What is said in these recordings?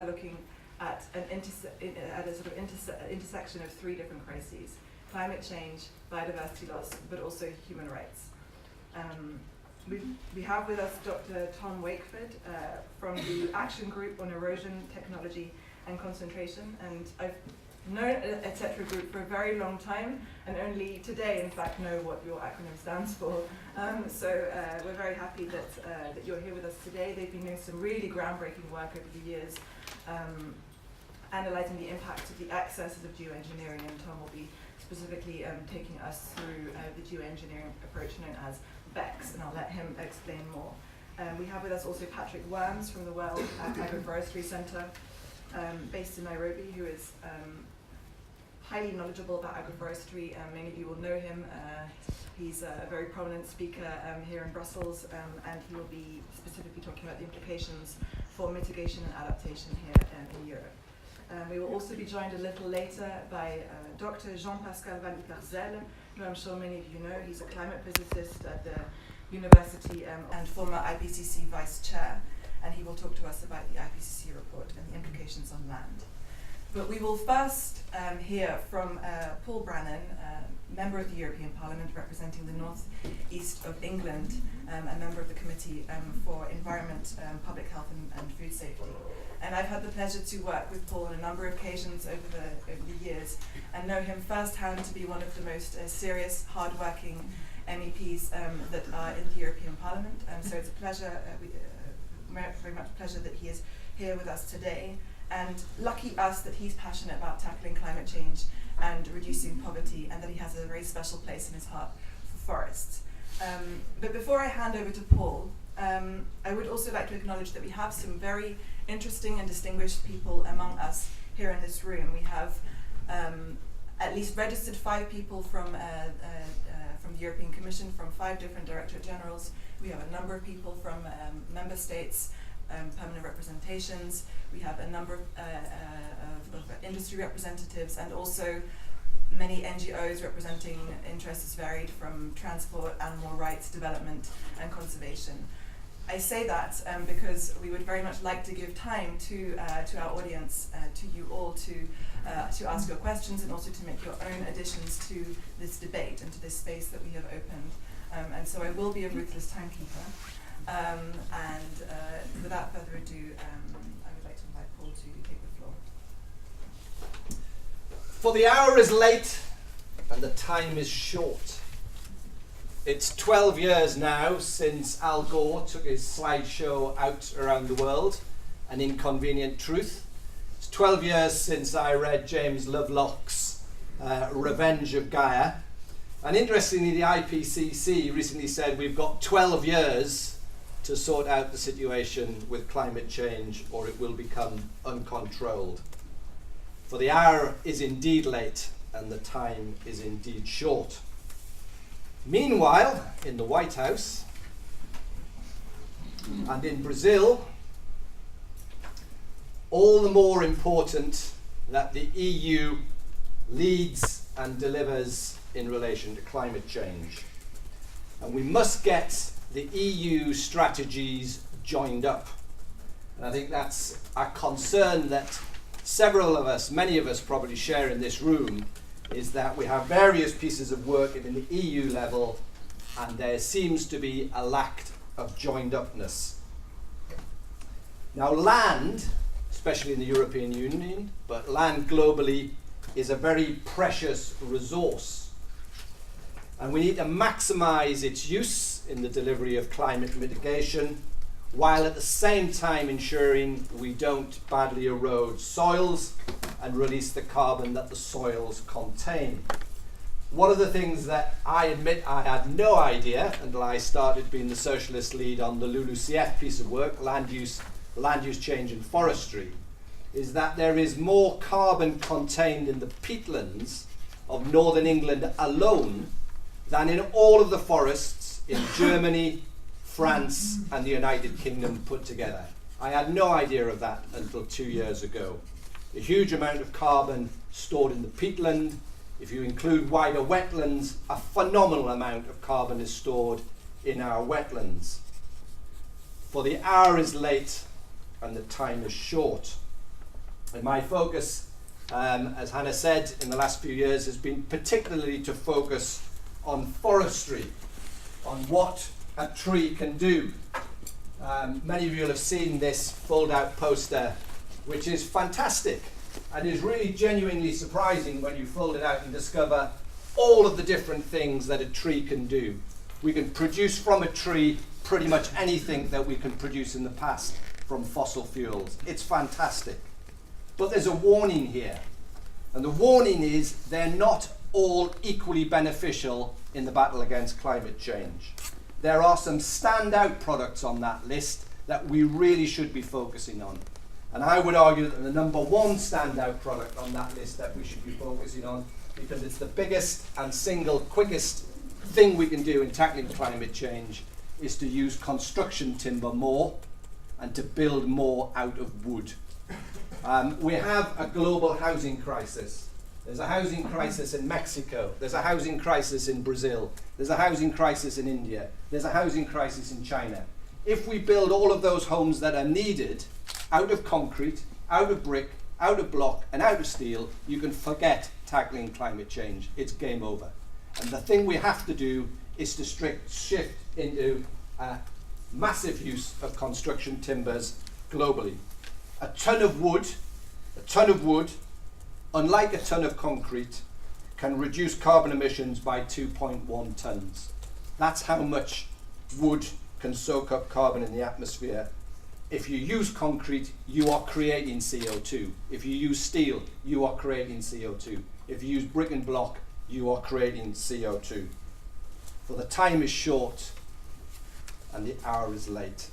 looking at a sort of intersection of three different crises: climate change, biodiversity loss, but also human rights. We have with us Dr. Tom Wakeford from the Action Group on Erosion, Technology and Concentration, and I've known Etc. Group for a very long time, and only today, in fact, know what your acronym stands for. So we're very happy that you're here with us today. They've been doing some really groundbreaking work over the years, analysing the impact of the excesses of geoengineering, and Tom will be specifically taking us through the geoengineering approach known as BECCS, and I'll let him explain more. We have with us also Patrick Worms from the World Agroforestry Centre, based in Nairobi, who is highly knowledgeable about agroforestry. Many of you will know him. He's a very prominent speaker here in Brussels, and he will be specifically talking about the implications for mitigation and adaptation here in Europe. We will also be joined a little later by Dr. Jean-Pascal Van Ipcc, who I'm sure many of you know. He's a climate physicist at the university and former Ipcc vice chair, and he will talk to us about the Ipcc report and the implications on land. But we will first hear from Paul Brannan, member of the European Parliament representing the north east of England, a member of the Committee for Environment, Public Health and Food Safety. And I've had the pleasure to work with Paul on a number of occasions over the years, and know him firsthand to be one of the most serious, hard-working MEPs that are in the European Parliament. So it's a pleasure, very much a pleasure that he is here with us today. And lucky us that he's passionate about tackling climate change and reducing poverty, and that he has a very special place in his heart for forests. But before I hand over to Paul, I would also like to acknowledge that we have some very interesting and distinguished people among us here in this room. We have at least registered 5 people from the European Commission, from 5 different Directorate Generals. We have a number of people from member states, permanent representations. We have a number of industry representatives, and also many NGOs representing interests as varied from transport, animal rights, development and conservation. I say that because we would very much like to give time to our audience, to you all, to ask your questions, and also to make your own additions to this debate and to this space that we have opened. And so I will be a ruthless timekeeper. And without further ado, I would like to invite Paul to take the floor. For the hour is late and the time is short. It's 12 years now since Al Gore took his slideshow out around the world, An Inconvenient Truth. It's 12 years since I read James Lovelock's Revenge of Gaia. And interestingly, the IPCC recently said we've got 12 years to sort out the situation with climate change, or it will become uncontrolled. For the hour is indeed late and the time is indeed short. Meanwhile, in the White House and in Brazil, all the more important that the EU leads and delivers in relation to climate change. And we must get the EU strategies joined up. And I think that's a concern that several of us, many of us probably share in this room, is that we have various pieces of work at the EU level, and there seems to be a lack of joined upness. Now, land, especially in the European Union, but land globally, is a very precious resource. And we need to maximize its use in the delivery of climate mitigation, while at the same time ensuring we don't badly erode soils and release the carbon that the soils contain. One of the things that I admit I had no idea until I started being the socialist lead on the LULUCF piece of work, land use change and forestry, is that there is more carbon contained in the peatlands of northern England alone than in all of the forests in Germany, France and the United Kingdom put together. I had no idea of that until 2 years ago. A huge amount of carbon stored in the peatland. If you include wider wetlands, a phenomenal amount of carbon is stored in our wetlands. For the hour is late and the time is short. And my focus, as Hannah said, in the last few years has been particularly to focus on forestry, on what a tree can do. Many of you will have seen this fold-out poster, which is fantastic and is really genuinely surprising when you fold it out and discover all of the different things that a tree can do. We can produce from a tree pretty much anything that we can produce in the past from fossil fuels. It's fantastic. But there's a warning here. And the warning is they're not all equally beneficial in the battle against climate change. There are some standout products on that list that we really should be focusing on. And I would argue that the number one standout product on that list that we should be focusing on, because it's the biggest and single quickest thing we can do in tackling climate change, is to use construction timber more and to build more out of wood. We have a global housing crisis. There's a housing crisis in Mexico. There's a housing crisis in Brazil. There's a housing crisis in India. There's a housing crisis in China. If we build all of those homes that are needed out of concrete, out of brick, out of block and out of steel, you can forget tackling climate change. It's game over. And the thing we have to do is to shift into massive use of construction timbers globally. A ton of wood, unlike a ton of concrete, can reduce carbon emissions by 2.1 tons. That's how much wood can soak up carbon in the atmosphere. If you use concrete, you are creating CO2. If you use steel, you are creating CO2. If you use brick and block, you are creating CO2. For the time is short and the hour is late.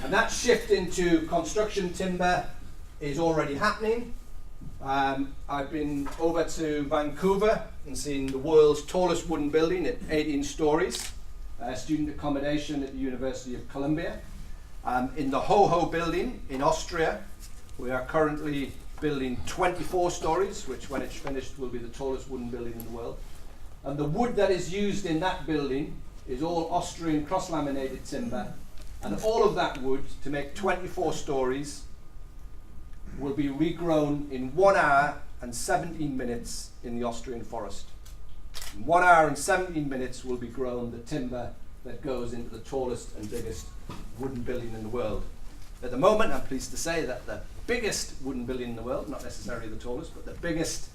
And that shift into construction timber is already happening. I've been over to Vancouver and seen the world's tallest wooden building at 18 stories, student accommodation at the University of Columbia. In the Ho-Ho building in Austria, we are currently building 24 stories, which when it's finished will be the tallest wooden building in the world. And the wood that is used in that building is all Austrian cross-laminated timber, and all of that wood, to make 24 stories, will be regrown in 1 hour and 17 minutes in the Austrian forest. In 1 hour and 17 minutes will be grown the timber that goes into the tallest and biggest wooden building in the world. At the moment, I'm pleased to say that the biggest wooden building in the world, not necessarily the tallest, but the biggest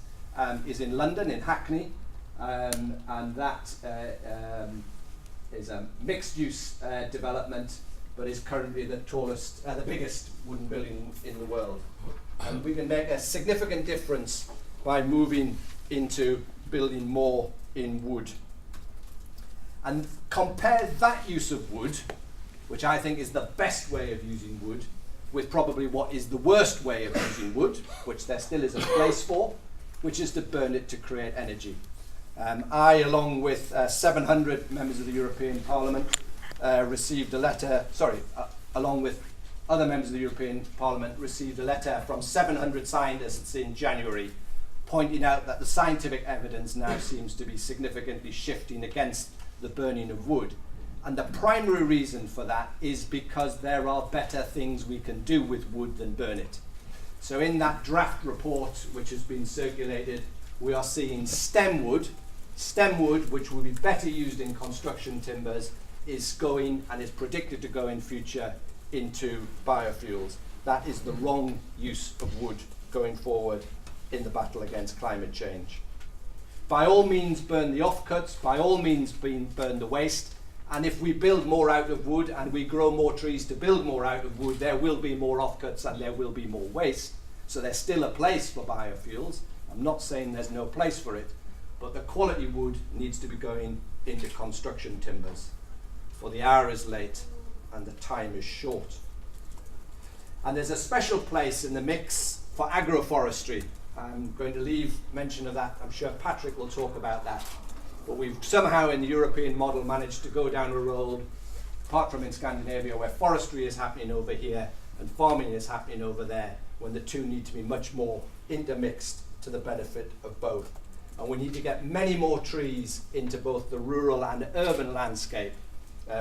is in London, in Hackney, and that is a mixed-use development, but is currently the tallest, the biggest wooden building in the world. And we can make a significant difference by moving into building more in wood. And compare that use of wood, which I think is the best way of using wood, with probably what is the worst way of using wood, which there still is a place for, which is to burn it to create energy. I, along with 700 members of the European Parliament, received a letter, along with other members of the European Parliament, received a letter from 700 scientists in January, pointing out that the scientific evidence now seems to be significantly shifting against the burning of wood. And the primary reason for that is because there are better things we can do with wood than burn it. So in that draft report, which has been circulated, we are seeing stem wood, which will be better used in construction timbers, is going and is predicted to go in future into biofuels. That is the wrong use of wood going forward in the battle against climate change. By all means burn the offcuts, by all means burn the waste, and if we build more out of wood and we grow more trees to build more out of wood, there will be more offcuts and there will be more waste. So there's still a place for biofuels. I'm not saying there's no place for it, but the quality wood needs to be going into construction timbers. For the hour is late and the time is short. And there's a special place in the mix for agroforestry. I'm going to leave mention of that. I'm sure Patrick will talk about that. But we've somehow in the European model managed to go down a road, apart from in Scandinavia, where forestry is happening over here and farming is happening over there, when the two need to be much more intermixed to the benefit of both. And we need to get many more trees into both the rural and urban landscape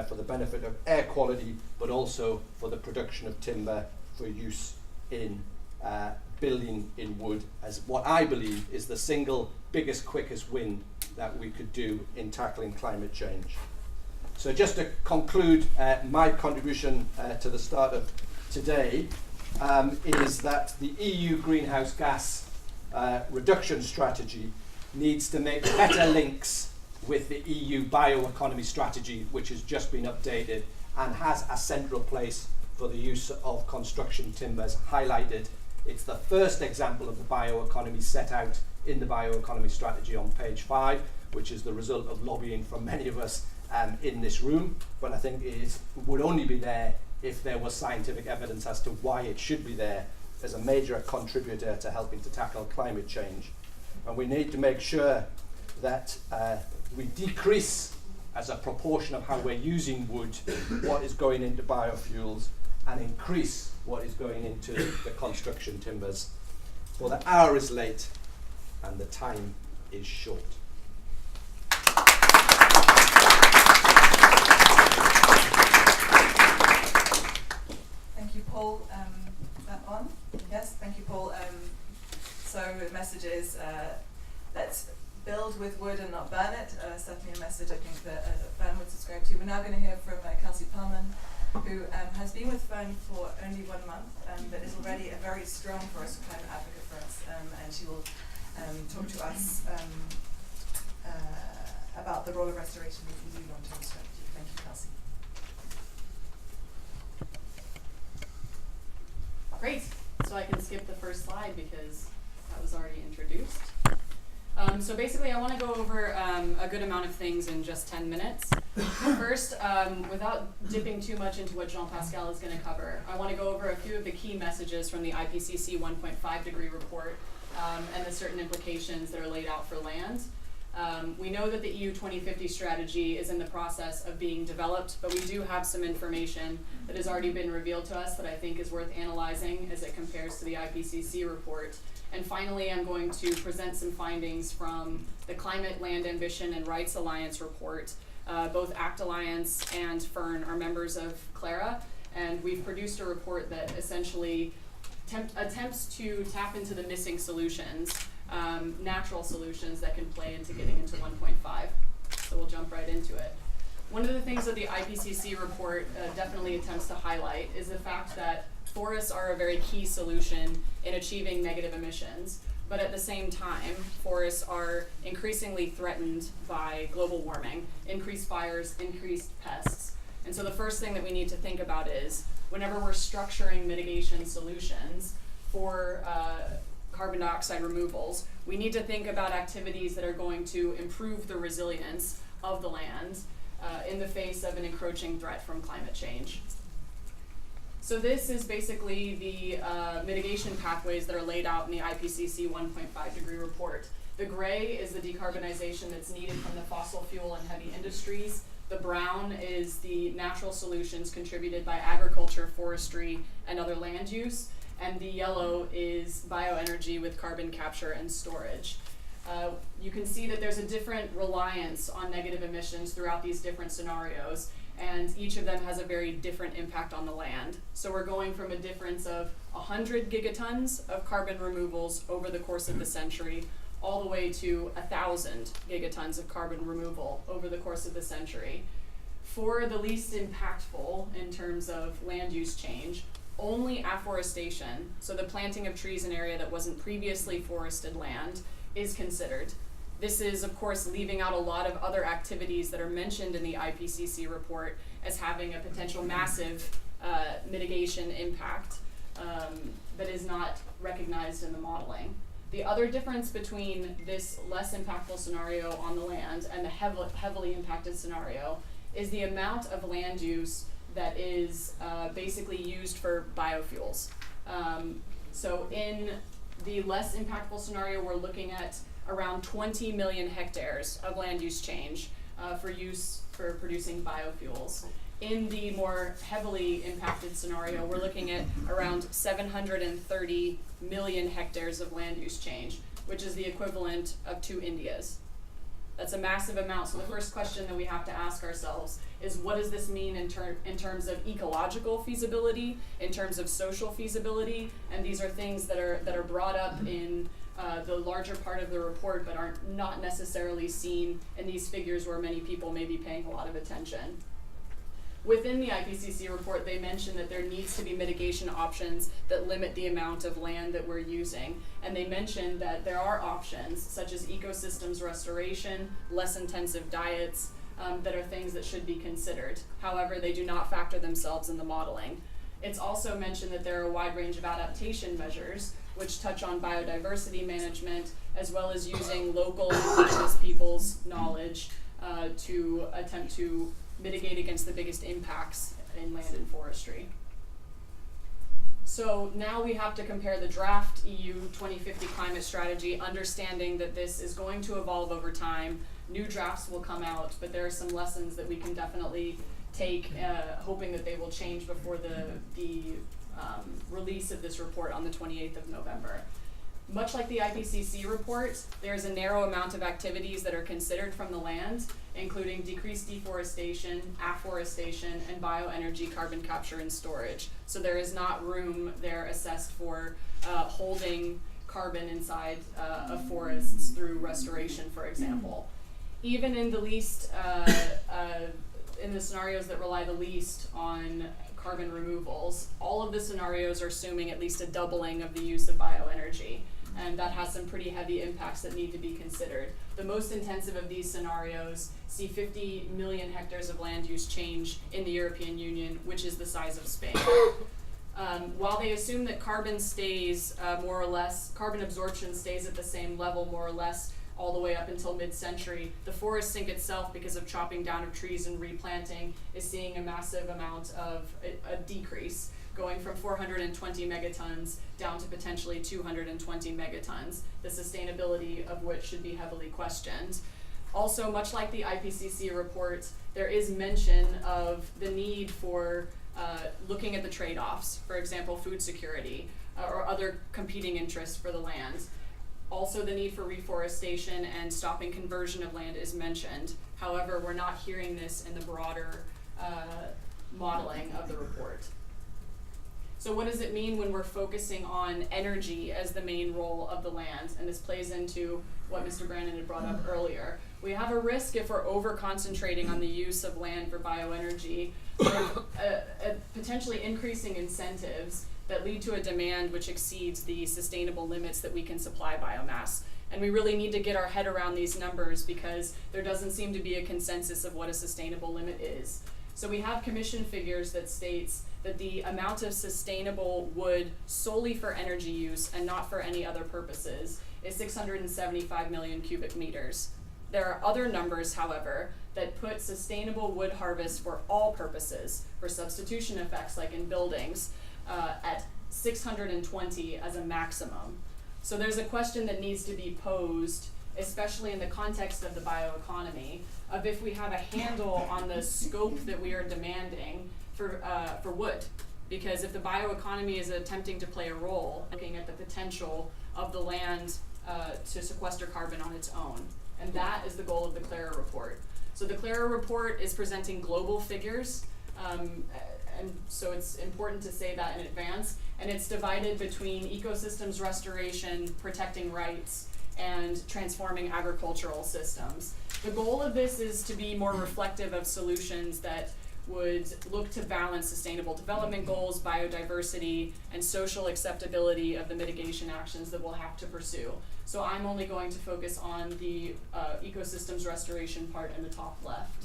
for the benefit of air quality, but also for the production of timber for use in building in wood as what I believe is the single biggest, quickest win that we could do in tackling climate change. So just to conclude my contribution to the start of today is that the EU greenhouse gas reduction strategy needs to make better links with the EU bioeconomy strategy, which has just been updated and has a central place for the use of construction timbers highlighted. It's the first example of the bioeconomy set out in the bioeconomy strategy on page 5, which is the result of lobbying from many of us in this room, but I think it would only be there if there was scientific evidence as to why it should be there as a major contributor to helping to tackle climate change. And we need to make sure that we decrease as a proportion of how we're using wood what is going into biofuels and increase what is going into the construction timbers. For the hour is late and the time is short. Thank you, Paul. That on? Yes, thank you, Paul. So the message is let's build with wood and not burn it. Certainly a message I think that Fern would subscribe to. We're now going to hear from Kelsey Pullman, who has been with Fern for only 1 month, but is already a very strong forest climate advocate for us, and she will talk to us about the role of restoration in the EU long-term strategy. Thank you, Kelsey. Great. So I can skip the first slide because that was already introduced. So basically, I want to go over a good amount of things in just 10 minutes. First, without dipping too much into what Jean-Pascal is going to cover, I want to go over a few of the key messages from the Ipcc 1.5 degree report and the certain implications that are laid out for land. We know that the EU 2050 strategy is in the process of being developed, but we do have some information that has already been revealed to us that I think is worth analyzing as it compares to the Ipcc report. And finally, I'm going to present some findings from the Climate, Land Ambition, and Rights Alliance report. Both ACT Alliance and FERN are members of CLARA, and we've produced a report that essentially attempts to tap into the missing solutions, natural solutions that can play into getting into 1.5. So we'll jump right into it. One of the things that the Ipcc report definitely attempts to highlight is the fact that forests are a very key solution in achieving negative emissions, but at the same time, forests are increasingly threatened by global warming, increased fires, increased pests. And so the first thing that we need to think about is, whenever we're structuring mitigation solutions for carbon dioxide removals, we need to think about activities that are going to improve the resilience of the land in the face of an encroaching threat from climate change. So this is basically the mitigation pathways that are laid out in the Ipcc 1.5 degree report. The gray is the decarbonization that's needed from the fossil fuel and heavy industries. The brown is the natural solutions contributed by agriculture, forestry, and other land use. And the yellow is bioenergy with carbon capture and storage. You can see that there's a different reliance on negative emissions throughout these different scenarios, and each of them has a very different impact on the land. So we're going from a difference of 100 gigatons of carbon removals over the course of the century, all the way to 1,000 gigatons of carbon removal over the course of the century. For the least impactful in terms of land use change, only afforestation, so the planting of trees in an area that wasn't previously forested land, is considered. This is, of course, leaving out a lot of other activities that are mentioned in the Ipcc report as having a potential massive mitigation impact that is not recognized in the modeling. The other difference between this less impactful scenario on the land and the heavily impacted scenario is the amount of land use that is basically used for biofuels. So in the less impactful scenario, we're looking at around 20 million hectares of land use change for use for producing biofuels. In the more heavily impacted scenario, we're looking at around 730 million hectares of land use change, which is the equivalent of 2 Indias. That's a massive amount. So the first question that we have to ask ourselves is, what does this mean in terms of ecological feasibility, in terms of social feasibility? And these are things that are brought up in the larger part of the report, but are not necessarily seen in these figures where many people may be paying a lot of attention. Within the Ipcc report, they mention that there needs to be mitigation options that limit the amount of land that we're using. And they mention that there are options such as ecosystems restoration, less intensive diets, that are things that should be considered. However, they do not factor themselves in the modeling. It's also mentioned that there are a wide range of adaptation measures which touch on biodiversity management, as well as using local and indigenous people's knowledge to attempt to mitigate against the biggest impacts in land and forestry. So now we have to compare the draft EU 2050 climate strategy, understanding that this is going to evolve over time. New drafts will come out, but there are some lessons that we can definitely take, hoping that they will change before the release of this report on the 28th of November. Much like the Ipcc report, there's a narrow amount of activities that are considered from the land, including decreased deforestation, afforestation, and bioenergy carbon capture and storage. So there is not room there assessed for holding carbon inside of forests through restoration, for example. Even in the least, in the scenarios that rely the least on carbon removals, all of the scenarios are assuming at least a doubling of the use of bioenergy. And that has some pretty heavy impacts that need to be considered. The most intensive of these scenarios see 50 million hectares of land use change in the European Union, which is the size of Spain. While they assume that carbon stays more or less, carbon absorption stays at the same level more or less all the way up until mid-century, the forest sink itself, because of chopping down of trees and replanting, is seeing a massive amount of a decrease, going from 420 megatons down to potentially 220 megatons, the sustainability of which should be heavily questioned. Also, much like the Ipcc report, there is mention of the need for looking at the trade-offs, for example, food security or other competing interests for the land. Also, the need for reforestation and stopping conversion of land is mentioned. However, we're not hearing this in the broader modeling of the report. So what does it mean when we're focusing on energy as the main role of the land? And this plays into what Mr. Brandon had brought up earlier. We have a risk, if we're over-concentrating on the use of land for bioenergy, of potentially increasing incentives that lead to a demand which exceeds the sustainable limits that we can supply biomass. And we really need to get our head around these numbers, because there doesn't seem to be a consensus of what a sustainable limit is. So we have commission figures that states that the amount of sustainable wood solely for energy use and not for any other purposes is 675 million cubic meters. There are other numbers, however, that put sustainable wood harvest for all purposes, for substitution effects like in buildings, at 620 as a maximum. So there's a question that needs to be posed, especially in the context of the bioeconomy, of if we have a handle on the scope that we are demanding for wood. Because if the bioeconomy is attempting to play a role, looking at the potential of the land to sequester carbon on its own. And that is the goal of the Clara report. So the Clara report is presenting global figures, and so it's important to say that in advance. And it's divided between ecosystems restoration, protecting rights, and transforming agricultural systems. The goal of this is to be more reflective of solutions that would look to balance sustainable development goals, biodiversity, and social acceptability of the mitigation actions that we'll have to pursue. So I'm only going to focus on the ecosystems restoration part in the top left.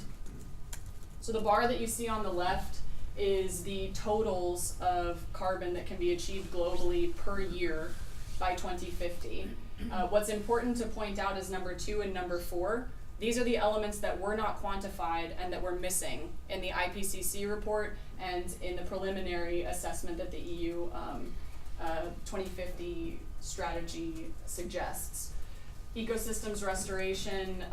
So the bar that you see on the left is the totals of carbon that can be achieved globally per year by 2050. What's important to point out is number 2 and number 4. These are the elements that were not quantified and that were missing in the Ipcc report and in the preliminary assessment that the EU 2050 strategy suggests. Ecosystems restoration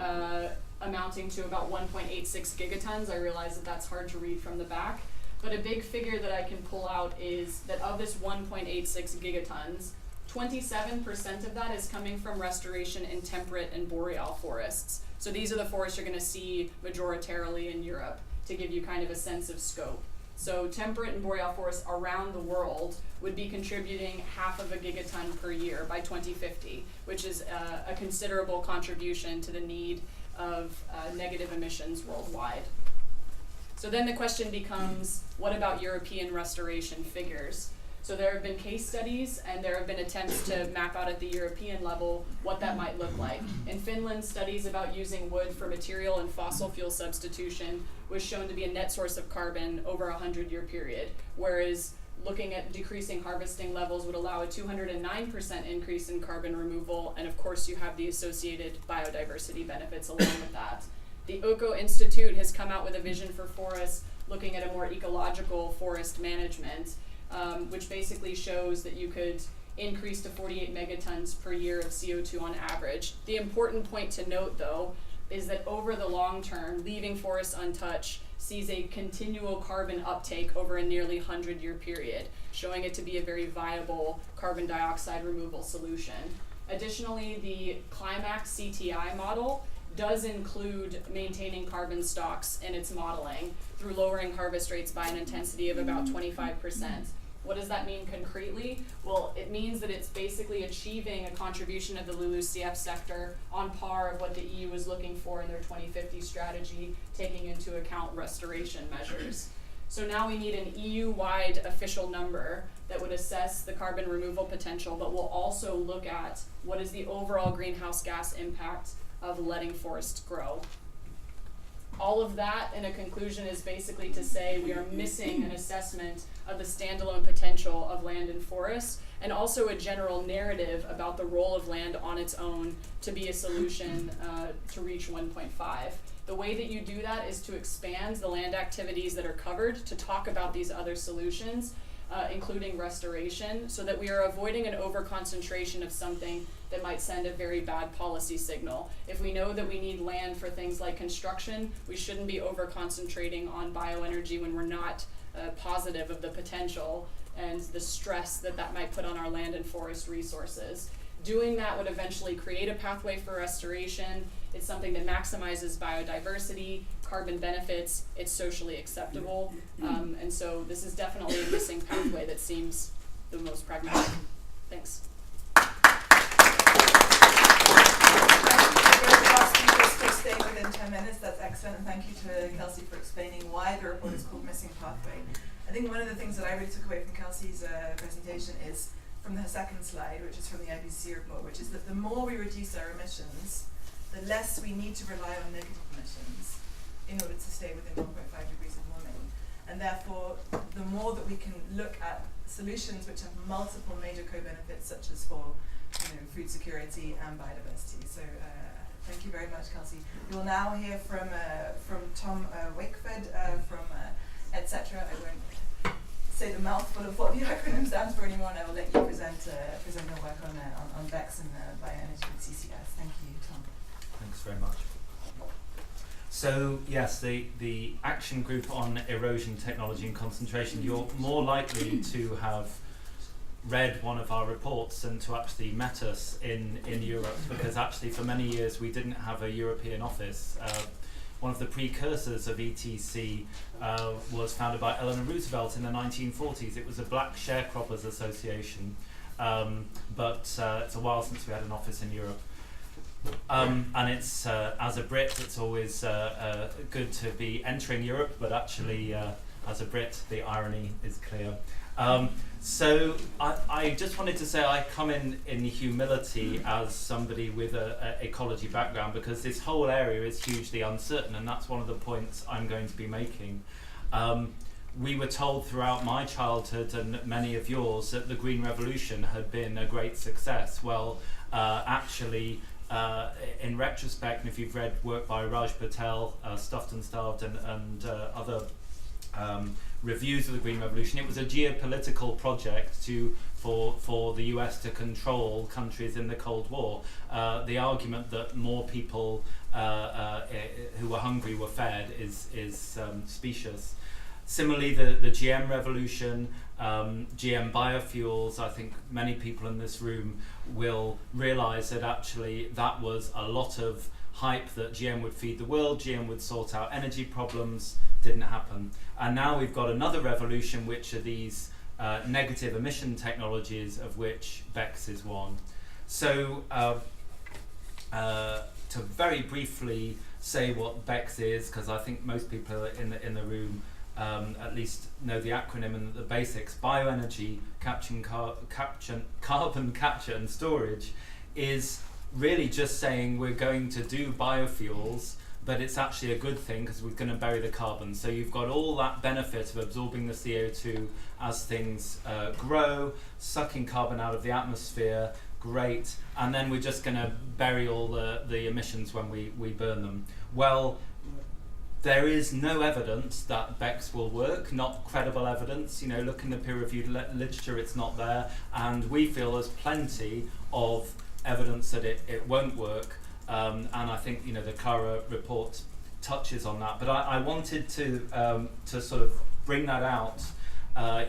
amounting to about 1.86 gigatons. I realize that that's hard to read from the back, but a big figure that I can pull out is that of this 1.86 gigatons, 27% of that is coming from restoration in temperate and boreal forests. So these are the forests you're going to see majoritarily in Europe, to give you kind of a sense of scope. So temperate and boreal forests around the world would be contributing 0.5 gigaton per year by 2050, which is a considerable contribution to the need of negative emissions worldwide. So then the question becomes, what about European restoration figures? So there have been case studies and there have been attempts to map out at the European level what that might look like. In Finland, studies about using wood for material and fossil fuel substitution was shown to be a net source of carbon over a 100-year period, whereas looking at decreasing harvesting levels would allow a 209% increase in carbon removal, and of course you have the associated biodiversity benefits along with that. The Öko Institute has come out with a vision for forests looking at a more ecological forest management, which basically shows that you could increase to 48 megatons per year of CO2 on average. The important point to note, though, is that over the long term, leaving forests untouched sees a continual carbon uptake over a nearly 100-year period, showing it to be a very viable carbon dioxide removal solution. Additionally, the Climax CTI model does include maintaining carbon stocks in its modeling through lowering harvest rates by an intensity of about 25%. What does that mean concretely? Well, it means that it's basically achieving a contribution of the LULUCF sector on par of what the EU is looking for in their 2050 strategy, taking into account restoration measures. So now we need an EU-wide official number that would assess the carbon removal potential, but will also look at what is the overall greenhouse gas impact of letting forests grow. All of that in a conclusion is basically to say we are missing an assessment of the standalone potential of land and forests, and also a general narrative about the role of land on its own to be a solution to reach 1.5. The way that you do that is to expand the land activities that are covered to talk about these other solutions, including restoration, so that we are avoiding an over-concentration of something that might send a very bad policy signal. If we know that we need land for things like construction, we shouldn't be over-concentrating on bioenergy when we're not positive of the potential and the stress that that might put on our land and forest resources. Doing that would eventually create a pathway for restoration. It's something that maximizes biodiversity, carbon benefits, it's socially acceptable, and so this is definitely a missing pathway that seems the most pragmatic. Thanks. For staying within 10 minutes, that's excellent, and thank you to Kelsey for explaining why the report is called Missing Pathway. I think one of the things that I really took away from Kelsey's presentation is from her second slide, which is from the Ipcc report, which is that the more we reduce our emissions, the less we need to rely on negative emissions in order to stay within 1.5 degrees of warming. And therefore, the more that we can look at solutions which have multiple major co-benefits, such as for food security and biodiversity. So thank you very much, Kelsey. We will now hear from Tom Wakeford from etc. I won't say the mouthful of what the acronym stands for anymore, and I will let you present your work on BECCS and bioenergy with CCS. Thank you, Tom. Thanks very much. So yes, the action group on erosion technology and concentration, you're more likely to have read one of our reports and to actually met us in Europe, because actually for many years we didn't have a European office. One of the precursors of ETC was founded by Eleanor Roosevelt in the 1940s. It was a Black Sharecroppers Association, but it's a while since we had an office in Europe. And it's, as a Brit, it's always good to be entering Europe, but actually, as a Brit, the irony is clear. So I just wanted to say I come in humility as somebody with an ecology background, because this whole area is hugely uncertain, and that's one of the points I'm going to be making. We were told throughout my childhood and many of yours that the Green Revolution had been a great success. Well, actually, in retrospect, and if you've read work by Raj Patel, Stuffed and Starved, and other reviews of the Green Revolution, it was a geopolitical project for the US to control countries in the Cold War. The argument that more people who were hungry were fed is specious. Similarly, the GM revolution, GM biofuels, I think many people in this room will realise that actually that was a lot of hype that GM would feed the world, GM would sort out energy problems, didn't happen. And now we've got another revolution, which are these negative emission technologies, of which BECCS is one. So to very briefly say what BECCS is, because I think most people in the room at least know the acronym and the basics. Bioenergy carbon capture and storage is really just saying we're going to do biofuels, but it's actually a good thing because we're going to bury the carbon. So you've got all that benefit of absorbing the CO2 as things grow, sucking carbon out of the atmosphere, great, and then we're just going to bury all the emissions when we burn them. Well, there is no evidence that BECCS will work, not credible evidence. You know, look in the peer-reviewed literature, it's not there, and we feel there's plenty of evidence that it won't work, and I think, you know, the Clara report touches on that. But I wanted to sort of bring that out,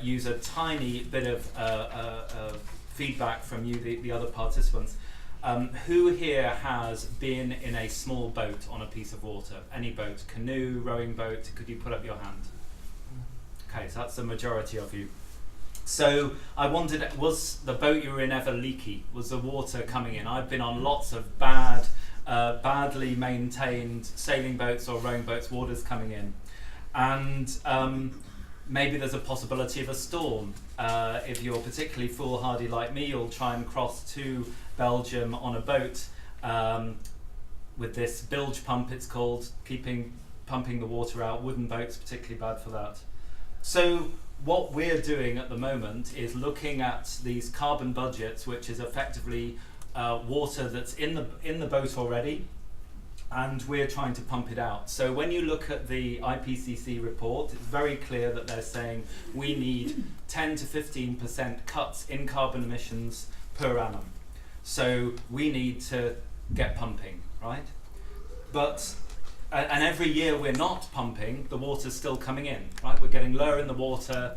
use a tiny bit of feedback from you, the other participants. Who here has been in a small boat on a piece of water? Any boat? Canoe, rowing boat? Could you put up your hand? Okay, so that's the majority of you. So I wondered, was the boat you were in ever leaky? Was the water coming in? I've been on lots of badly maintained sailing boats or rowing boats, water's coming in. And maybe there's a possibility of a storm. If you're particularly foolhardy like me, you'll try and cross to Belgium on a boat with this bilge pump, it's called, pumping the water out. Wooden boats, particularly bad for that. So what we're doing at the moment is looking at these carbon budgets, which is effectively water that's in the boat already, and we're trying to pump it out. So when you look at the Ipcc report, it's very clear that they're saying we need 10 to 15% cuts in carbon emissions per annum. So we need to get pumping, right? But and every year we're not pumping, the water's still coming in, right? We're getting lower in the water,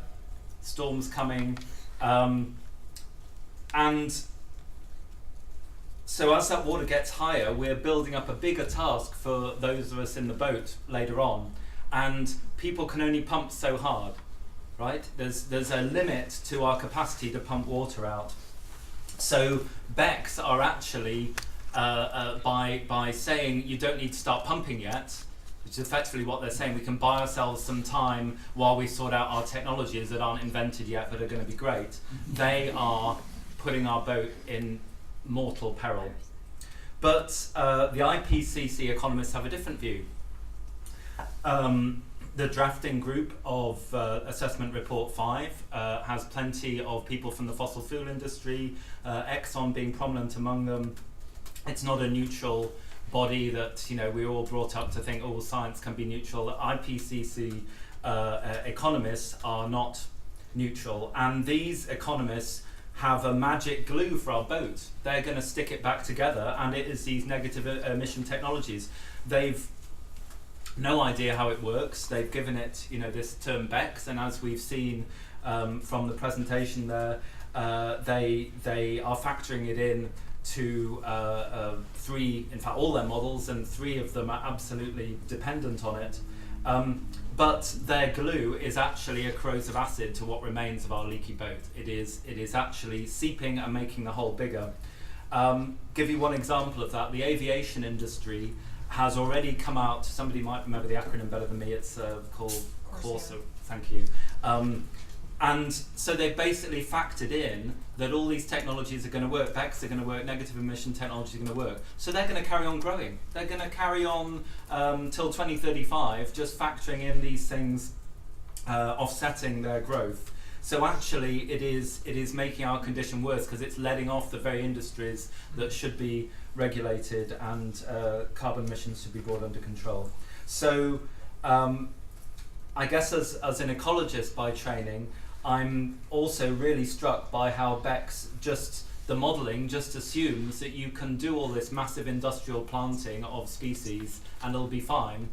storms coming, and so as that water gets higher, we're building up a bigger task for those of us in the boat later on, and people can only pump so hard, right? There's a limit to our capacity to pump water out. So BECCS are actually, by saying you don't need to start pumping yet, which is effectively what they're saying, we can buy ourselves some time while we sort out our technologies that aren't invented yet but are going to be great. They are putting our boat in mortal peril. But the Ipcc economists have a different view. The drafting group of Assessment Report 5 has plenty of people from the fossil fuel industry, Exxon being prominent among them. It's not a neutral body that, you know, we're all brought up to think, oh, science can be neutral. Ipcc economists are not neutral, and these economists have a magic glue for our boat. They're going to stick it back together, and it is these negative emission technologies. They've no idea how it works. They've given it, you know, this term BECCS, and as we've seen from the presentation there, they are factoring it in to in fact all their models, and 3 of them are absolutely dependent on it. But their glue is actually a corrosive acid to what remains of our leaky boat. It is actually seeping and making the hole bigger. Give you one example of that. The aviation industry has already come out, somebody might remember the acronym better than me, it's called CORSA, thank you. And so they've basically factored in that all these technologies are going to work, BECCS are going to work, negative emission technology are going to work. So they're going to carry on growing. They're going to carry on till 2035, just factoring in these things, offsetting their growth. So actually it is making our condition worse because it's letting off the very industries that should be regulated, and carbon emissions should be brought under control. So I guess as an ecologist by training, I'm also really struck by how BECCS just the modelling just assumes that you can do all this massive industrial planting of species and it'll be fine,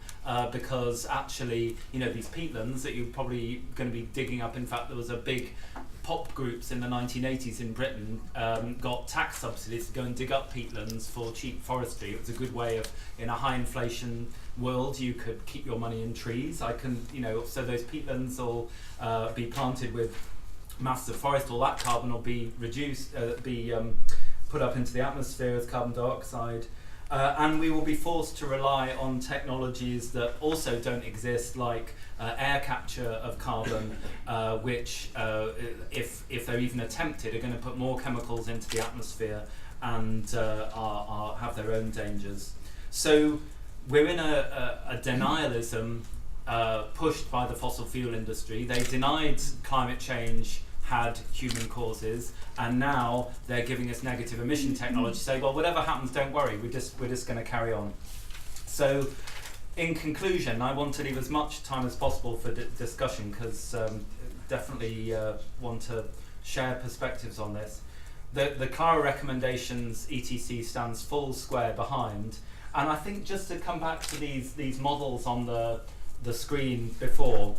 because actually, you know, these peatlands that you're probably going to be digging up, in fact there was a big pop groups in the 1980s in Britain got tax subsidies to go and dig up peatlands for cheap forestry. It was a good way of, in a high inflation world, you could keep your money in trees. So those peatlands will be planted with massive forest. All that carbon will be reduced, put up into the atmosphere as carbon dioxide. And we will be forced to rely on technologies that also don't exist, like air capture of carbon, which, if they're even attempted, are going to put more chemicals into the atmosphere and have their own dangers. So we're in a denialism pushed by the fossil fuel industry. They denied climate change had human causes, and now they're giving us negative emission technology, say, well, whatever happens, don't worry, we're just going to carry on. So in conclusion, I want to leave as much time as possible for discussion, because definitely want to share perspectives on this. The Clara recommendations ETC stands full square behind, and I think just to come back to these models on the screen before,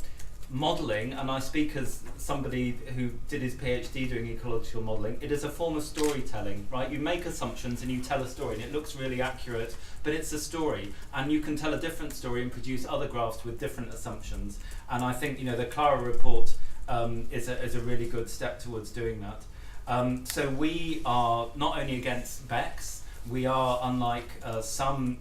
modelling, and I speak as somebody who did his PhD doing ecological modelling, it is a form of storytelling, right? You make assumptions and you tell a story, and it looks really accurate, but it's a story, and you can tell a different story and produce other graphs with different assumptions. And I think, you know, the Clara report is a really good step towards doing that. So we are not only against BECCS, we are, unlike some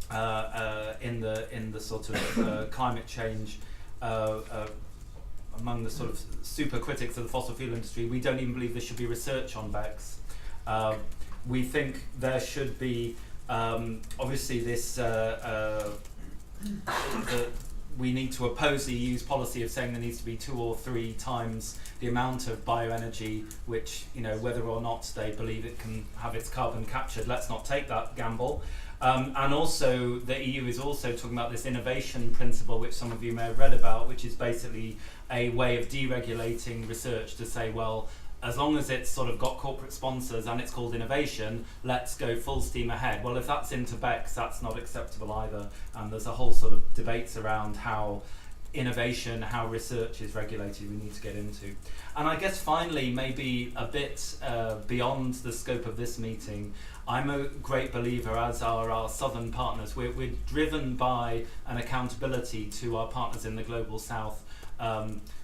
in the sort of climate change, among the sort of super critics of the fossil fuel industry, we don't even believe there should be research on BECCS. We think there should be, obviously, this. We need to oppose the EU's policy of saying there needs to be 2 or 3 times the amount of bioenergy, which, you know, whether or not they believe it can have its carbon captured, let's not take that gamble. And also, the EU is also talking about this innovation principle, which some of you may have read about, which is basically a way of deregulating research to say, well, as long as it's sort of got corporate sponsors and it's called innovation, let's go full steam ahead. Well, if that's into BECCS, that's not acceptable either. And there's a whole sort of debates around how innovation, how research is regulated, we need to get into. And I guess finally, maybe a bit beyond the scope of this meeting, I'm a great believer, as are our southern partners. We're driven by an accountability to our partners in the Global South.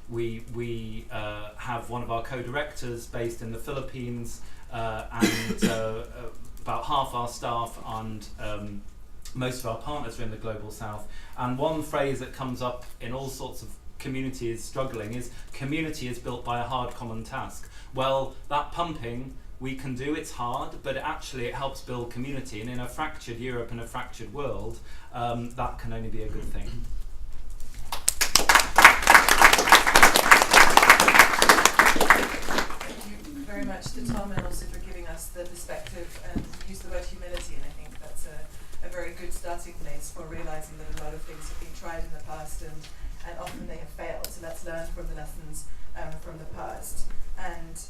We have one of our co-directors based in the Philippines, and about half our staff and most of our partners are in the Global South. And one phrase that comes up in all sorts of communities struggling is, community is built by a hard common task. Well, that pumping we can do, it's hard, but it helps build community, and in a fractured Europe and a fractured world, that can only be a good thing. Thank you very much to Tom, and also for giving us the perspective and use the word humility, and I think that's a very good starting place for realising that a lot of things have been tried in the past, and often they have failed, so let's learn from the lessons from the past. And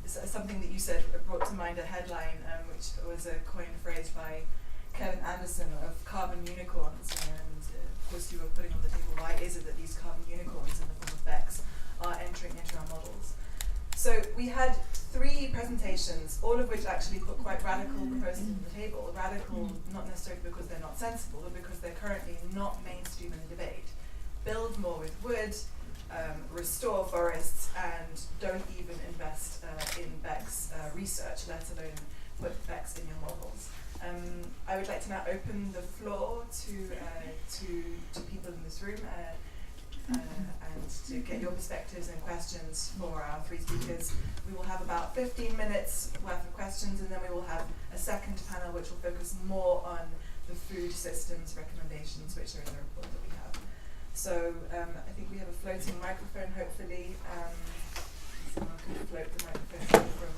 something that you said brought to mind a headline, which was a coined phrase by Kevin Anderson, of carbon unicorns, and of course you were putting on the table, why is it that these carbon unicorns in the form of BECCS are entering into our models? So we had 3 presentations, all of which actually put quite radical proposals on the table. Radical not necessarily because they're not sensible, but because they're currently not mainstream in the debate. Build more with wood, restore forests, and don't even invest in BECCS research, let alone put BECCS in your models. I would like to now open the floor to people in this room and to get your perspectives and questions for our 3 speakers. We will have about 15 minutes worth of questions, and then we will have a second panel which will focus more on the food systems recommendations which are in the report that we have. So I think we have a floating microphone, hopefully. Someone could float the microphone from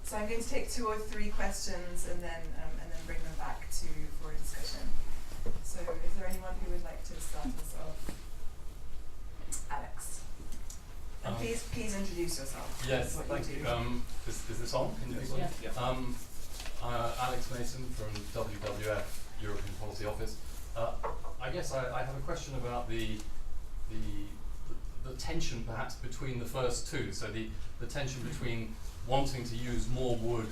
So I'm going to take 2 or 3 questions and then bring them back for a discussion. So is there anyone who would like to start us off? Alex. And Please introduce yourself. Yes, What thank do. you. Is this on? Can you hear me? Yeah. Alex Mason from WWF European Policy Office. I guess I have a question about the tension perhaps between the first two. So the tension between wanting to use more wood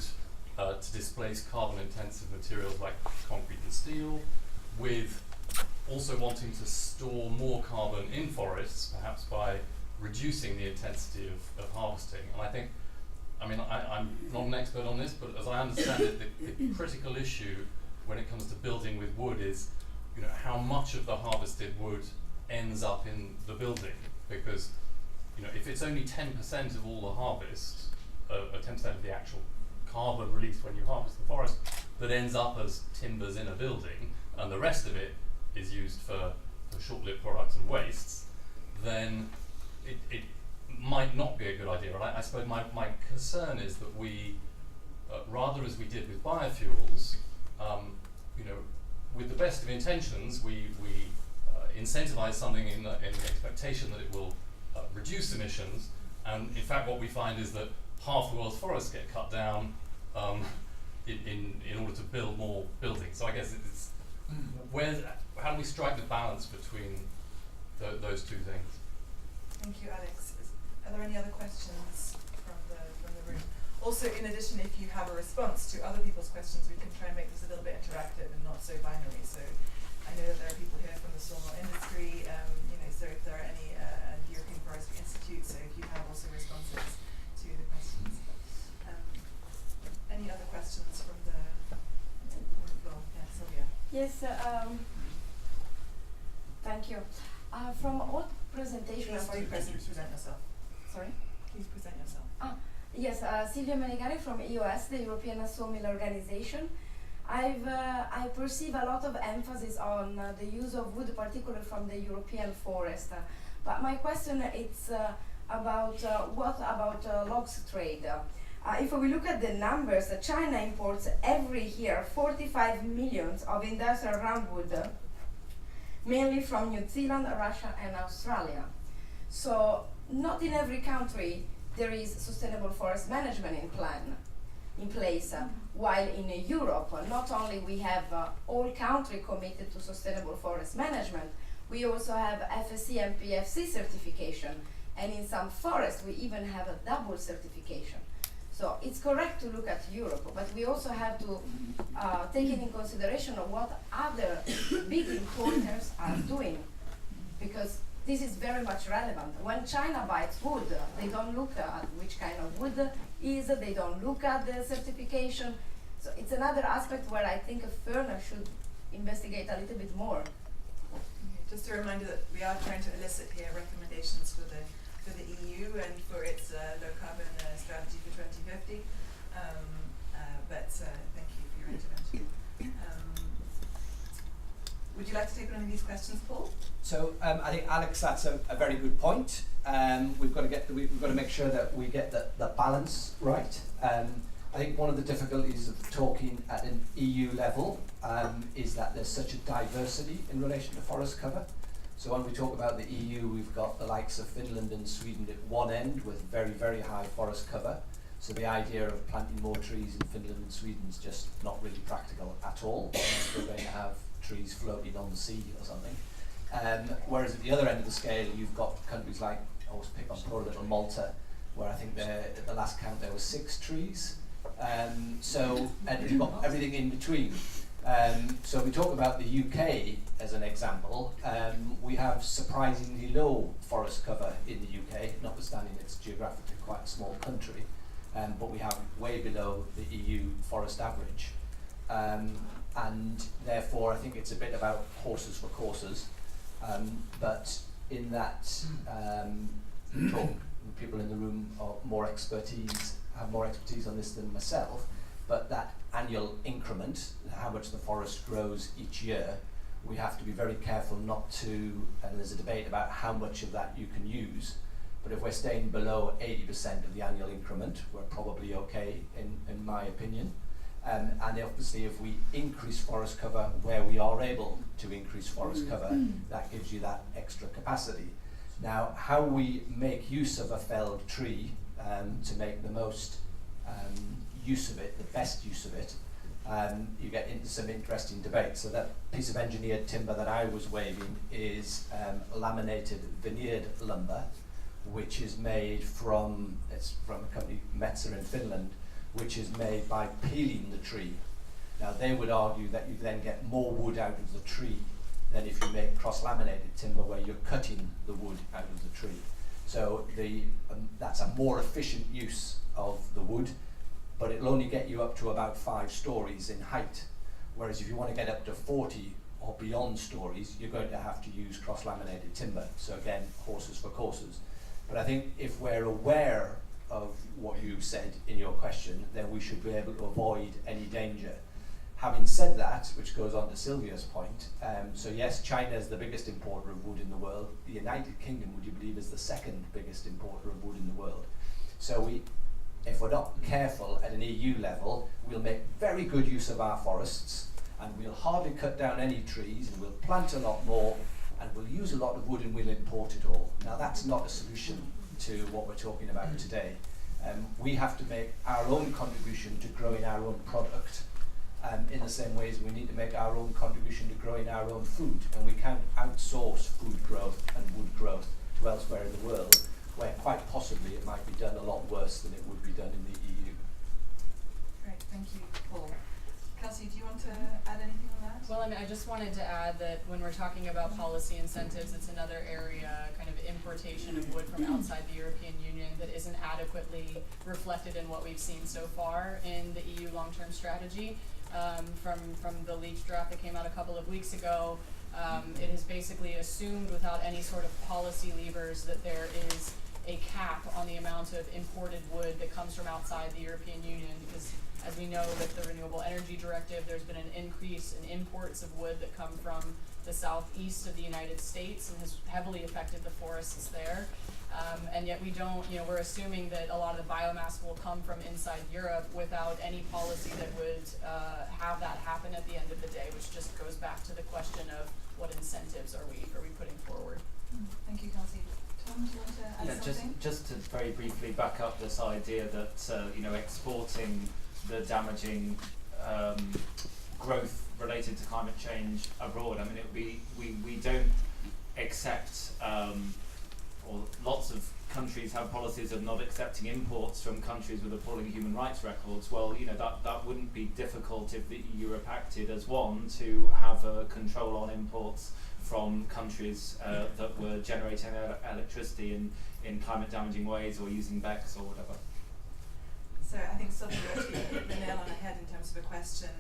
to displace carbon-intensive materials like concrete and steel, with also wanting to store more carbon in forests, perhaps by reducing the intensity of harvesting. And I think, I'm not an expert on this, but as I understand it, the critical issue when it comes to building with wood is, how much of the harvested wood ends up in the building. Because, if it's only 10% of all the harvest, or 10% of the actual carbon released when you harvest the forest, that ends up as timbers in a building, and the rest of it is used for short-lived products and wastes, then it might not be a good idea. And I suppose my concern is that we, rather as we did with biofuels, with the best of intentions, we incentivize something in the expectation that it will reduce emissions, and in fact what we find is that half the world's forests get cut down in order to build more buildings. So I guess it's how do we strike the balance between those two things? Thank you, Alex. Are there any other questions from the room? Also, in addition, if you have a response to other people's questions, we can try and make this a little bit interactive and not so binary. So I know that there are people here from the sawmill industry, so if there are any, and the European Forestry Institute, so if you have also responses to the questions. Any other questions from the floor? Yeah, Sylvia. Yes, thank you. From all presentations, Please present yourself. sorry? Please present yourself. Yes, Silvia Menegari from EOS, the European Sawmill Organization. I perceive a lot of emphasis on the use of wood, particularly from the European forest. But my question is about what about logs trade? If we look at the numbers, China imports every year 45 million of industrial roundwood, mainly from New Zealand, Russia and Australia. So not in every country there is sustainable forest management in place, while in Europe, not only we have all countries committed to sustainable forest management, we also have FSC and PFC certification, and in some forests we even have a double certification. So it's correct to look at Europe, but we also have to take it in consideration of what other big importers are doing, because this is very much relevant. When China buys wood, they don't look at which kind of wood is, they don't look at the certification. So it's another aspect where I think FERNA should investigate a little bit more. Okay, just a reminder that we are trying to elicit here recommendations for the EU and for its low carbon strategy for 2050. But thank you for your intervention. Would you like to take on any of these questions, Paul? So I think Alex, that's a very good point. We've got to make sure that we get the balance right. I think one of the difficulties of talking at an EU level is that there's such a diversity in relation to forest cover. So when we talk about the EU, we've got the likes of Finland and Sweden at one end with very, very high forest cover. So the idea of planting more trees in Finland and Sweden is just not really practical at all. We're going to have trees floating on the sea or something. Whereas at the other end of the scale, you've got countries like, I always pick on poor little Malta, where I think at the last count there were 6 trees. And you've got everything in between. So we talk about the UK as an example. We have surprisingly low forest cover in the UK, notwithstanding it's geographically quite a small country, but we have way below the EU forest average. And therefore I think it's a bit about horses for courses. But in that talk, people in the room have more expertise on this than myself, but that annual increment, how much the forest grows each year, we have to be very careful not to, and there's a debate about how much of that you can use, but if we're staying below 80% of the annual increment, we're probably okay, in my opinion. And obviously if we increase forest cover where we are able to increase forest cover, that gives you that extra capacity. Now, how we make use of a felled tree to make the most use of it, the best use of it, you get into some interesting debate. So that piece of engineered timber that I was waving is laminated veneered lumber, which is made from, it's from a company, Metsä in Finland, which is made by peeling the tree. Now they would argue that you then get more wood out of the tree than if you make cross-laminated timber where you're cutting the wood out of the tree. So that's a more efficient use of the wood, but it'll only get you up to about 5 stories in height. Whereas if you want to get up to 40 or beyond stories, you're going to have to use cross-laminated timber. So again, horses for courses. But I think if we're aware of what you said in your question, then we should be able to avoid any danger. Having said that, which goes on to Sylvia's point, so yes, China is the biggest importer of wood in the world. The United Kingdom, would you believe, is the second biggest importer of wood in the world. So if we're not careful at an EU level, we'll make very good use of our forests, and we'll hardly cut down any trees, and we'll plant a lot more, and we'll use a lot of wood, and we'll import it all. Now that's not a solution to what we're talking about today. We have to make our own contribution to growing our own product. In the same way as we need to make our own contribution to growing our own food, and we can't outsource food growth and wood growth to elsewhere in the world, where quite possibly it might be done a lot worse than it would be done in the EU. Great, thank you, Paul. Kelsey, do you want to add anything on that? Well, I mean, I just wanted to add that when we're talking about policy incentives, it's another area, kind of importation of wood from outside the European Union, that isn't adequately reflected in what we've seen so far in the EU long-term strategy. From the leaked draft that came out a couple of weeks ago, it has basically assumed without any sort of policy levers that there is a cap on the amount of imported wood that comes from outside the European Union, because as we know with the Renewable Energy Directive, there's been an increase in imports of wood that come from the southeast of the United States and has heavily affected the forests there. And yet we don't, we're assuming that a lot of the biomass will come from inside Europe without any policy that would have that happen at the end of the day, which just goes back to the question of what incentives are we putting forward. Thank you, Kelsey. Tom, do you want to add something? Just to very briefly back up this idea that exporting the damaging growth related to climate change abroad. I mean, it would be we don't accept. Or lots of countries have policies of not accepting imports from countries with appalling human rights records. Well, that wouldn't be difficult if Europe acted as one to have a control on imports from countries that were generating electricity in climate damaging ways or using BECCS or whatever. So I think Sylvia actually hit the nail on the head in terms of a question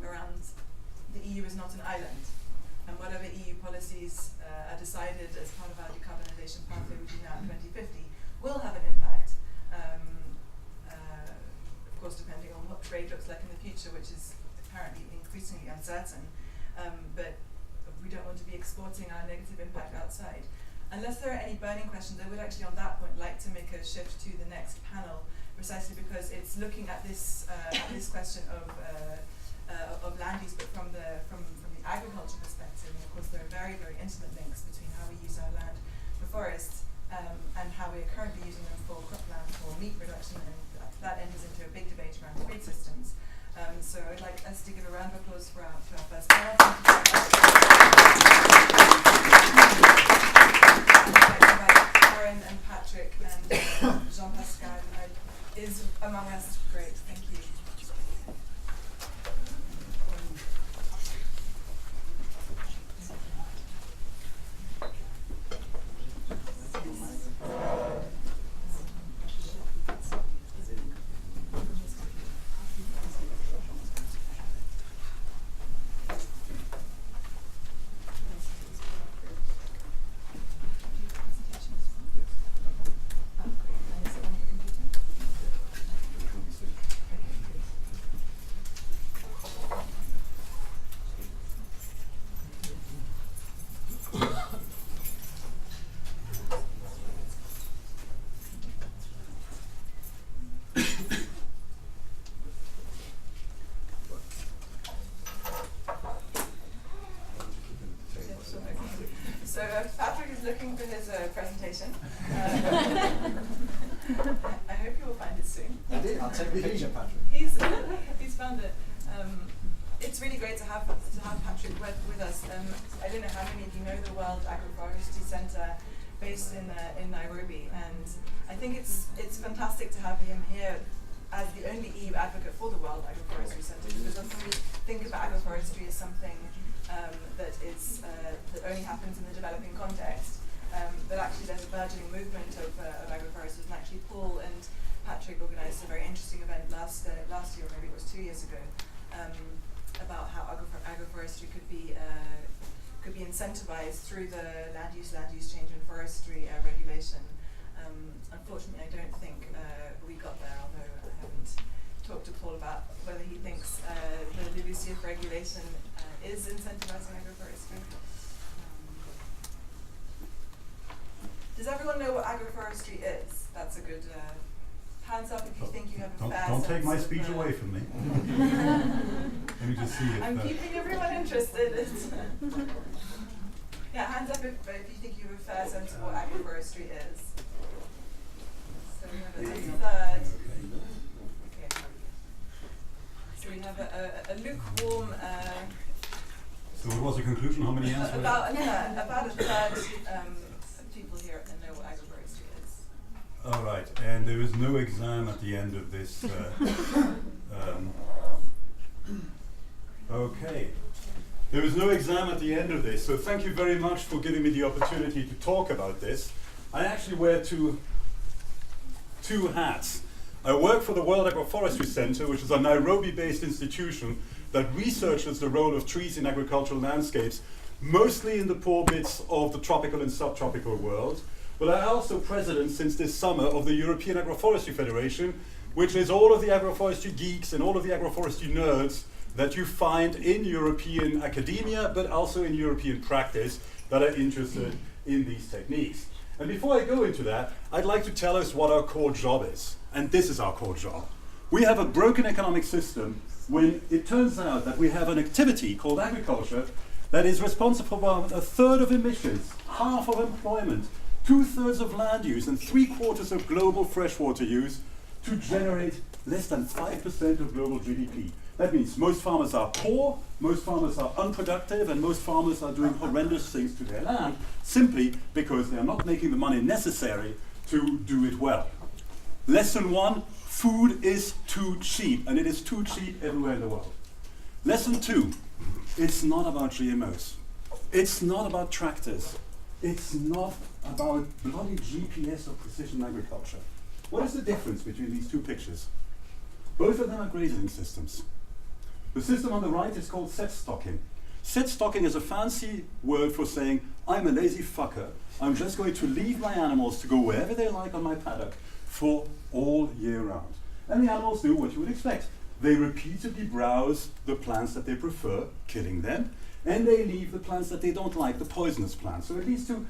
around the EU is not an island. And whatever EU policies are decided as part of our decarbonisation pathway, which is now 2050, will have an impact, of course, depending on what trade looks like in the future, which is apparently increasingly uncertain. But we don't want to be exporting our negative impact outside. Unless there are any burning questions, I would actually on that point like to make a shift to the next panel, precisely because it's looking at this question of land use, but from the agriculture perspective. And of course, there are very, very intimate links between how we use our land for forests and how we are currently using them for cropland, for meat production, and that enters into a big debate around trade systems. So I'd like us to give a round of applause for our first panel. Thank you very much. Karen and Patrick and Jean-Pascal is among us. Great, thank you. So Patrick is looking for his presentation. presentation. I hope you will find it soon. I'll take a picture, Patrick. He's found it. It's really great to have Patrick with us. I don't know how many of you know the World Agroforestry Centre based in Nairobi, and I think it's fantastic to have him here as the only EU advocate for the World Agroforestry Centre, because often we think about agroforestry as something that only happens in the developing context. But actually there's a burgeoning movement of agroforesters, and actually Paul and Patrick organised a very interesting event last year, or maybe it was 2 years ago, about how agroforestry could be incentivised through the land use change and forestry regulation. Unfortunately, I don't think we got there, although I haven't talked to Paul about whether he thinks the LULUCF regulation is incentivising agroforestry. Does everyone know what agroforestry is? That's a good hands up if you think you have a fair Don't sense take my of, speech away from me. Let me just see if I'm keeping everyone interested. Yeah, hands up if you think you have a fair sense of what agroforestry is. So we have a third. Okay. So we have a lukewarm. So what was the conclusion? How many answers? About a third people here know what agroforestry is. All right, and there is no exam at the end of this. Okay. There is no exam at the end of this, so thank you very much for giving me the opportunity to talk about this. I actually wear two hats. I work for the World Agroforestry Centre, which is a Nairobi-based institution that researches the role of trees in agricultural landscapes, mostly in the poor bits of the tropical and subtropical world. But I'm also president since this summer of the European Agroforestry Federation, which is all of the agroforestry geeks and all of the agroforestry nerds that you find in European academia, but also in European practice, that are interested in these techniques. And before I go into that, I'd like to tell us what our core job is. And this is our core job. We have a broken economic system when it turns out that we have an activity called agriculture that is responsible for about a third of emissions, half of employment, 2/3 of land use, and 3/4 of global freshwater use to generate less than 5% of global GDP. That means most farmers are poor, most farmers are unproductive, and most farmers are doing horrendous things to their land simply because they are not making the money necessary to do it well. Lesson 1, food is too cheap, and it is too cheap everywhere in the world. Lesson 2, it's not about GMOs. It's not about tractors. It's not about bloody GPS or precision agriculture. What is the difference between these two pictures? Both of them are grazing systems. The system on the right is called set stocking. Set stocking is a fancy word for saying, I'm a lazy fucker. I'm just going to leave my animals to go wherever they like on my paddock for all year round. And the animals do what you would expect. They repeatedly browse the plants that they prefer, killing them, and they leave the plants that they don't like, the poisonous plants. So it leads to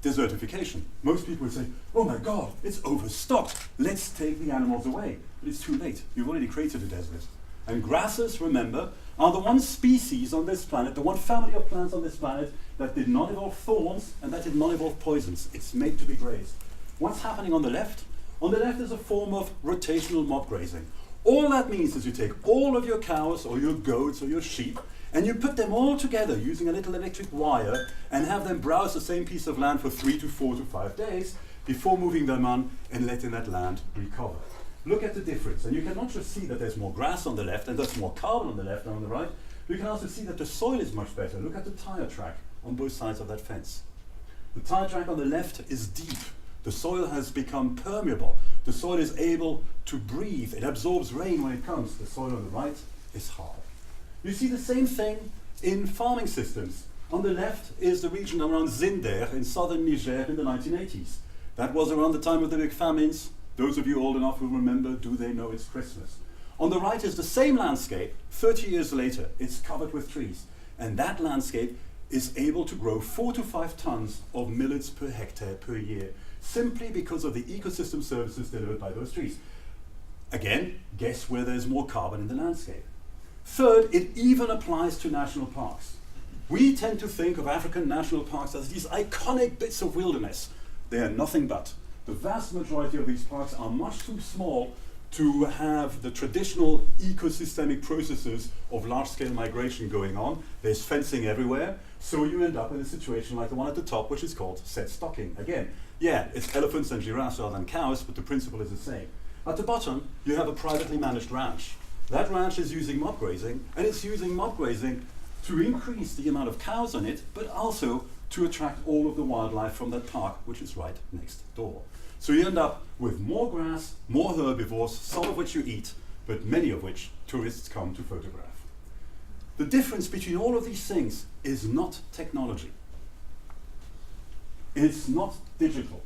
desertification. Most people would say, oh my God, it's overstocked. Let's take the animals away. But it's too late. You've already created a desert. And grasses, remember, are the one species on this planet, the one family of plants on this planet that did not evolve thorns and that did not evolve poisons. It's made to be grazed. What's happening on the left? On the left is a form of rotational mob grazing. All that means is you take all of your cows or your goats or your sheep and you put them all together using a little electric wire and have them browse the same piece of land for 3 to 4 to 5 days before moving them on and letting that land recover. Look at the difference, and you can not just see that there's more grass on the left and there's more carbon on the left and on the right, you can also see that the soil is much better. Look at the tire track on both sides of that fence. The tire track on the left is deep. The soil has become permeable. The soil is able to breathe. It absorbs rain when it comes. The soil on the right is hard. You see the same thing in farming systems. On the left is the region around Zinder in southern Niger in the 1980s. That was around the time of the big famines. Those of you old enough who remember, do they know it's Christmas? On the right is the same landscape, 30 years later. It's covered with trees. And that landscape is able to grow 4 to 5 tons of millets per hectare per year, simply because of the ecosystem services delivered by those trees. Again, guess where there's more carbon in the landscape? Third, it even applies to national parks. We tend to think of African national parks as these iconic bits of wilderness. They are nothing but. The vast majority of these parks are much too small to have the traditional ecosystemic processes of large-scale migration going on. There's fencing everywhere, so you end up in a situation like the one at the top, which is called set stocking. Again, yeah, it's elephants and giraffes rather than cows, but the principle is the same. At the bottom, you have a privately managed ranch. That ranch is using mob grazing, and it's using mob grazing to increase the amount of cows on it, but also to attract all of the wildlife from that park, which is right next door. So you end up with more grass, more herbivores, some of which you eat, but many of which tourists come to photograph. The difference between all of these things is not technology. It's not digital.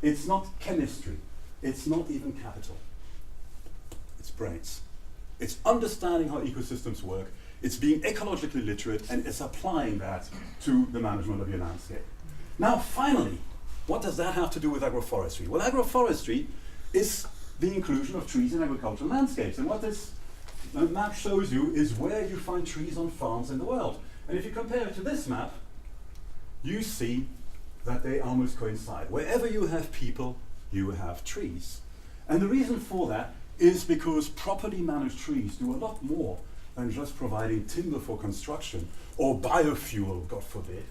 It's not chemistry. It's not even capital. It's brains. It's understanding how ecosystems work. It's being ecologically literate, and it's applying that to the management of your landscape. Now, finally, what does that have to do with agroforestry? Well, agroforestry is the inclusion of trees in agricultural landscapes. And what this map shows you is where you find trees on farms in the world. And if you compare it to this map, you see that they almost coincide. Wherever you have people, you have trees. And the reason for that is because properly managed trees do a lot more than just providing timber for construction or biofuel, God forbid.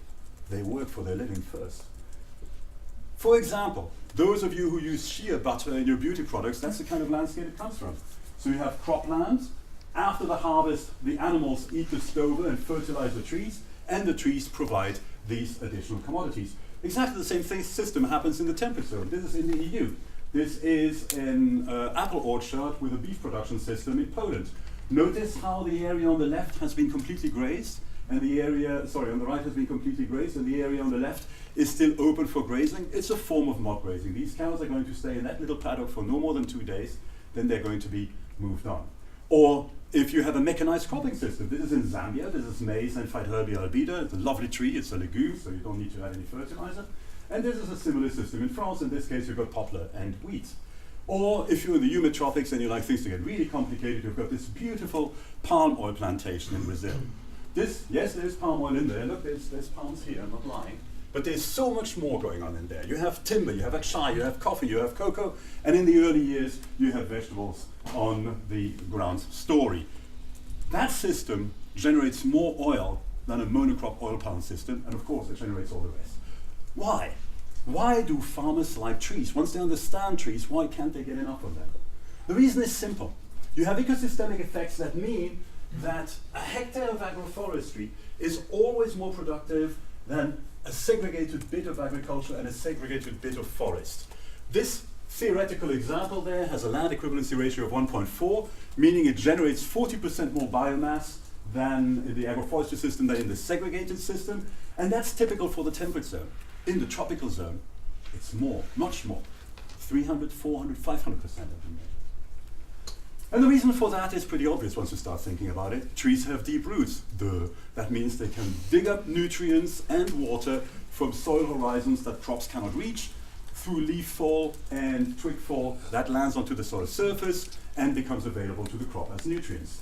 They work for their living first. For example, those of you who use shea butter in your beauty products, that's the kind of landscape it comes from. So you have cropland. After the harvest, the animals eat the stover and fertilize the trees, and the trees provide these additional commodities. Exactly the same system happens in the temperate zone. This is in the EU. This is an apple orchard with a beef production system in Poland. Notice how the area on the left has been completely grazed, and the area, on the right has been completely grazed, and the area on the left is still open for grazing. It's a form of mob grazing. These cows are going to stay in that little paddock for no more than 2 days, then they're going to be moved on. Or if you have a mechanized cropping system, this is in Zambia, this is maize and Phytoherbia albida. It's a lovely tree, it's a legume, so you don't need to add any fertilizer. And this is a similar system in France. In this case, you've got poplar and wheat. Or if you're in the humid tropics and you like things to get really complicated, you've got this beautiful palm oil plantation in Brazil. Yes, there's palm oil in there. Look, there's palms here, I'm not lying. But there's so much more going on in there. You have timber, you have acai, you have coffee, you have cocoa, and in the early years, you have vegetables on the ground story. That system generates more oil than a monocrop oil palm system, and of course, it generates all the rest. Why? Why do farmers like trees? Once they understand trees, why can't they get enough of them? The reason is simple. You have ecosystemic effects that mean that a hectare of agroforestry is always more productive than a segregated bit of agriculture and a segregated bit of forest. This theoretical example there has a land equivalency ratio of 1.4, meaning it generates 40% more biomass than in the agroforestry system than in the segregated system, and that's typical for the temperate zone. In the tropical zone, it's more, much more, 300, 400, 500% of the measure. And the reason for that is pretty obvious once you start thinking about it. Trees have deep roots. Duh. That means they can dig up nutrients and water from soil horizons that crops cannot reach. Through leaf fall and twig fall, that lands onto the soil surface and becomes available to the crop as nutrients.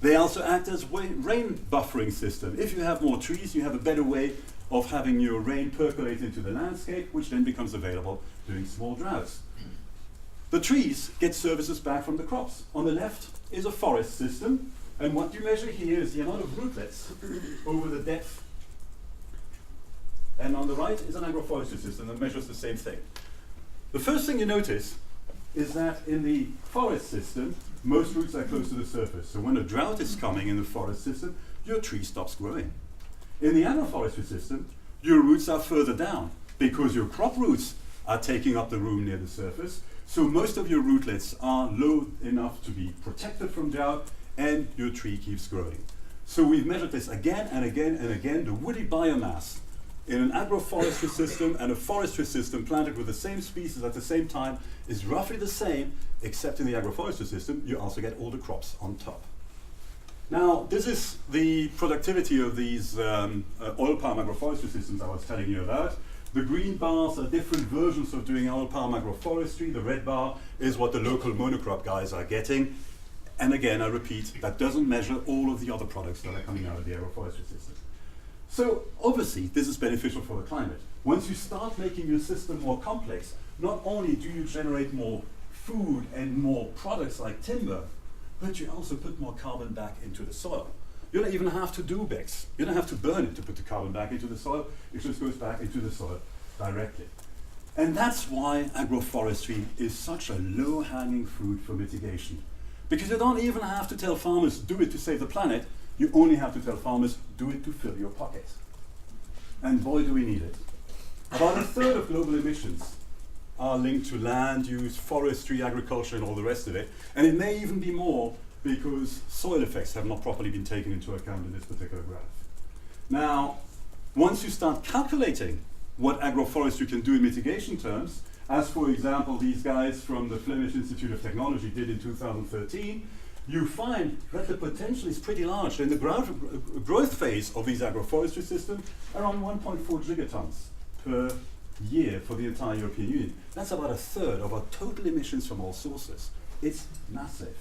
They also act as rain buffering system. If you have more trees, you have a better way of having your rain percolate into the landscape, which then becomes available during small droughts. The trees get services back from the crops. On the left is a forest system, and what you measure here is the amount of rootlets over the depth. And on the right is an agroforestry system that measures the same thing. The first thing you notice is that in the forest system, most roots are close to the surface. So when a drought is coming in the forest system, your tree stops growing. In the agroforestry system, your roots are further down because your crop roots are taking up the room near the surface. So most of your rootlets are low enough to be protected from drought, and your tree keeps growing. So we've measured this again and again and again. The woody biomass in an agroforestry system and a forestry system planted with the same species at the same time is roughly the same, except in the agroforestry system, you also get all the crops on top. Now, this is the productivity of these oil palm agroforestry systems I was telling you about. The green bars are different versions of doing oil palm agroforestry. The red bar is what the local monocrop guys are getting. And again, I repeat, that doesn't measure all of the other products that are coming out of the agroforestry system. So obviously, this is beneficial for the climate. once you start making your system more complex, not only do you generate more food and more products like timber, but you also put more carbon back into the soil. You don't even have to do BECCS. You don't have to burn it to put the carbon back into the soil. It just goes back into the soil directly. And that's why agroforestry is such a low-hanging fruit for mitigation. Because you don't even have to tell farmers, do it to save the planet. You only have to tell farmers, do it to fill your pocket. And boy, do we need it. About a third of global emissions are linked to land use, forestry, agriculture, and all the rest of it. And it may even be more because soil effects have not properly been taken into account in this particular graph. Now, once you start calculating what agroforestry can do in mitigation terms, as for example these guys from the Flemish Institute of Technology did in 2013, you find that the potential is pretty large. In the growth phase of these agroforestry systems, around 1.4 gigatons per year for the entire European Union. That's about a third of our total emissions from all sources. It's massive.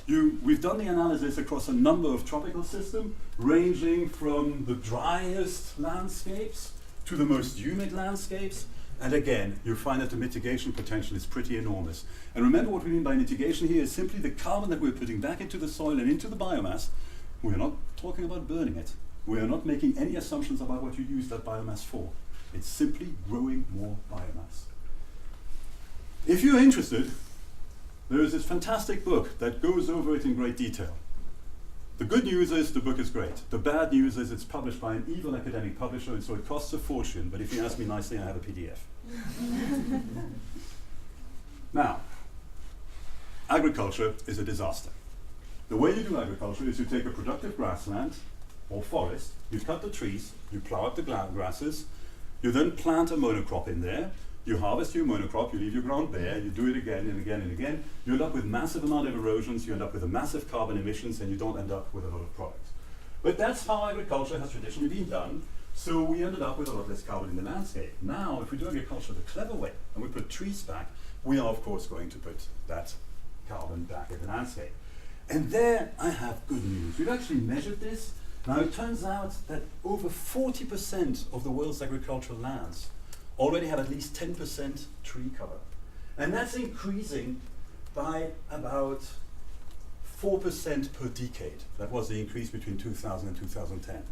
We've done the analysis across a number of tropical systems, ranging from the driest landscapes to the most humid landscapes. And again, you find that the mitigation potential is pretty enormous. And remember, what we mean by mitigation here is simply the carbon that we're putting back into the soil and into the biomass. We're not talking about burning it. We are not making any assumptions about what you use that biomass for. It's simply growing more biomass. If you're interested, there is this fantastic book that goes over it in great detail. The good news is the book is great. The bad news is it's published by an evil academic publisher, and so it costs a fortune, but if you ask me nicely, I have a PDF. Now, agriculture is a disaster. The way you do agriculture is you take a productive grassland or forest, you cut the trees, you plow up the grasses, you then plant a monocrop in there, you harvest your monocrop, you leave your ground bare, you do it again and again and again, you end up with massive amount of erosions, you end up with a massive carbon emissions, and you don't end up with a lot of product. But that's how agriculture has traditionally been done, so we ended up with a lot less carbon in the landscape. Now, if we do agriculture the clever way, and we put trees back, we are of course going to put that carbon back in the landscape. And there I have good news. We've actually measured this. Now it turns out that over 40% of the world's agricultural lands already have at least 10% tree cover. And that's increasing by about 4% per decade. That was the increase between 2000 and 2010.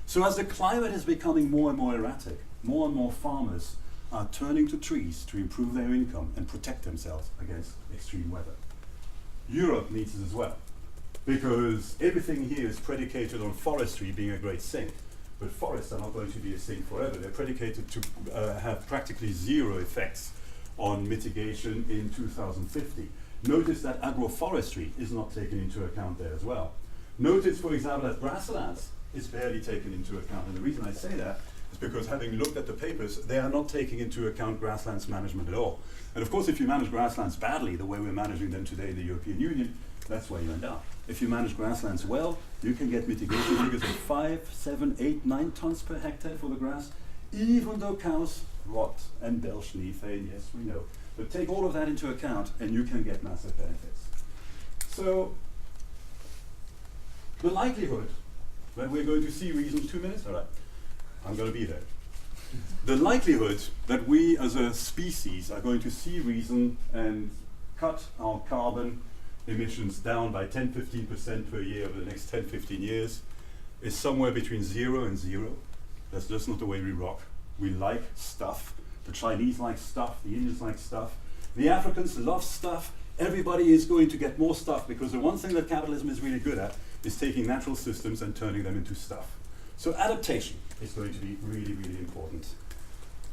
So as the climate is becoming more and more erratic, more and more farmers are turning to trees to improve their income and protect themselves against extreme weather. Europe needs it as well, because everything here is predicated on forestry being a great thing. But forests are not going to be a thing forever. They're predicated to have practically zero effects on mitigation in 2050. Notice that agroforestry is not taken into account there as well. Notice, for example, that grasslands is barely taken into account. And the reason I say that is because, having looked at the papers, they are not taking into account grasslands management at all. And of course, if you manage grasslands badly, the way we're managing them today in the European Union, that's where you end up. If you manage grasslands well, you can get mitigation figures of 5, 7, 8, 9 tons per hectare for the grass, even though cows rot and belch methane, yes, we know. But take all of that into account and you can get massive benefits. So, the likelihood that we're going to see reason, 2 minutes? All right, I'm going to be there. The likelihood that we as a species are going to see reason and cut our carbon emissions down by 10-15% per year over the next 10-15 years is somewhere between 0 and 0. That's just not the way we rock. We like stuff. The Chinese like stuff, the Indians like stuff, the Africans love stuff. Everybody is going to get more stuff, because the one thing that capitalism is really good at is taking natural systems and turning them into stuff. So adaptation is going to be really, really important.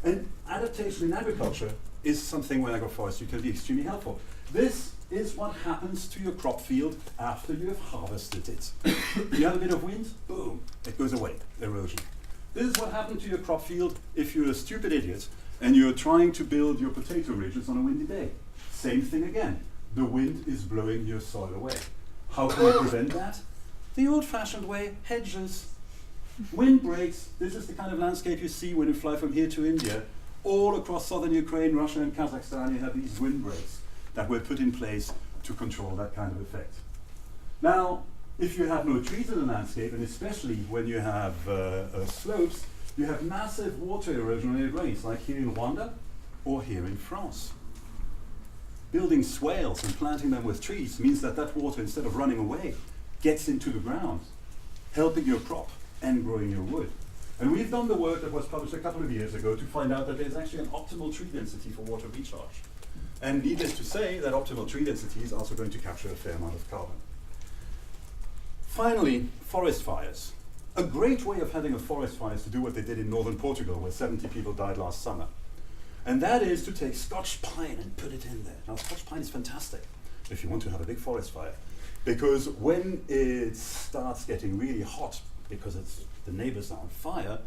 And adaptation in agriculture is something where agroforestry can be extremely helpful. This is what happens to your crop field after you have harvested it. You have a bit of wind, boom, it goes away, erosion. This is what happened to your crop field if you're a stupid idiot and you're trying to build your potato ridges on a windy day. Same thing again. The wind is blowing your soil away. How can we prevent that? The old-fashioned way, hedges. Windbreaks. This is the kind of landscape you see when you fly from here to India. All across southern Ukraine, Russia and Kazakhstan, you have these windbreaks that were put in place to control that kind of effect. Now, if you have no trees in the landscape, and especially when you have slopes, you have massive water erosion when it rains, like here in Rwanda or here in France. Building swales and planting them with trees means that that water, instead of running away, gets into the ground, helping your crop and growing your wood. And we've done the work that was published a couple of years ago to find out that there's actually an optimal tree density for water recharge. And needless to say, that optimal tree density is also going to capture a fair amount of carbon. Finally, forest fires. A great way of having a forest fire is to do what they did in northern Portugal, where 70 people died last summer. And that is to take Scotch pine and put it in there. Now, Scotch pine is fantastic if you want to have a big forest fire, because when it starts getting really hot, because the neighbors are on fire,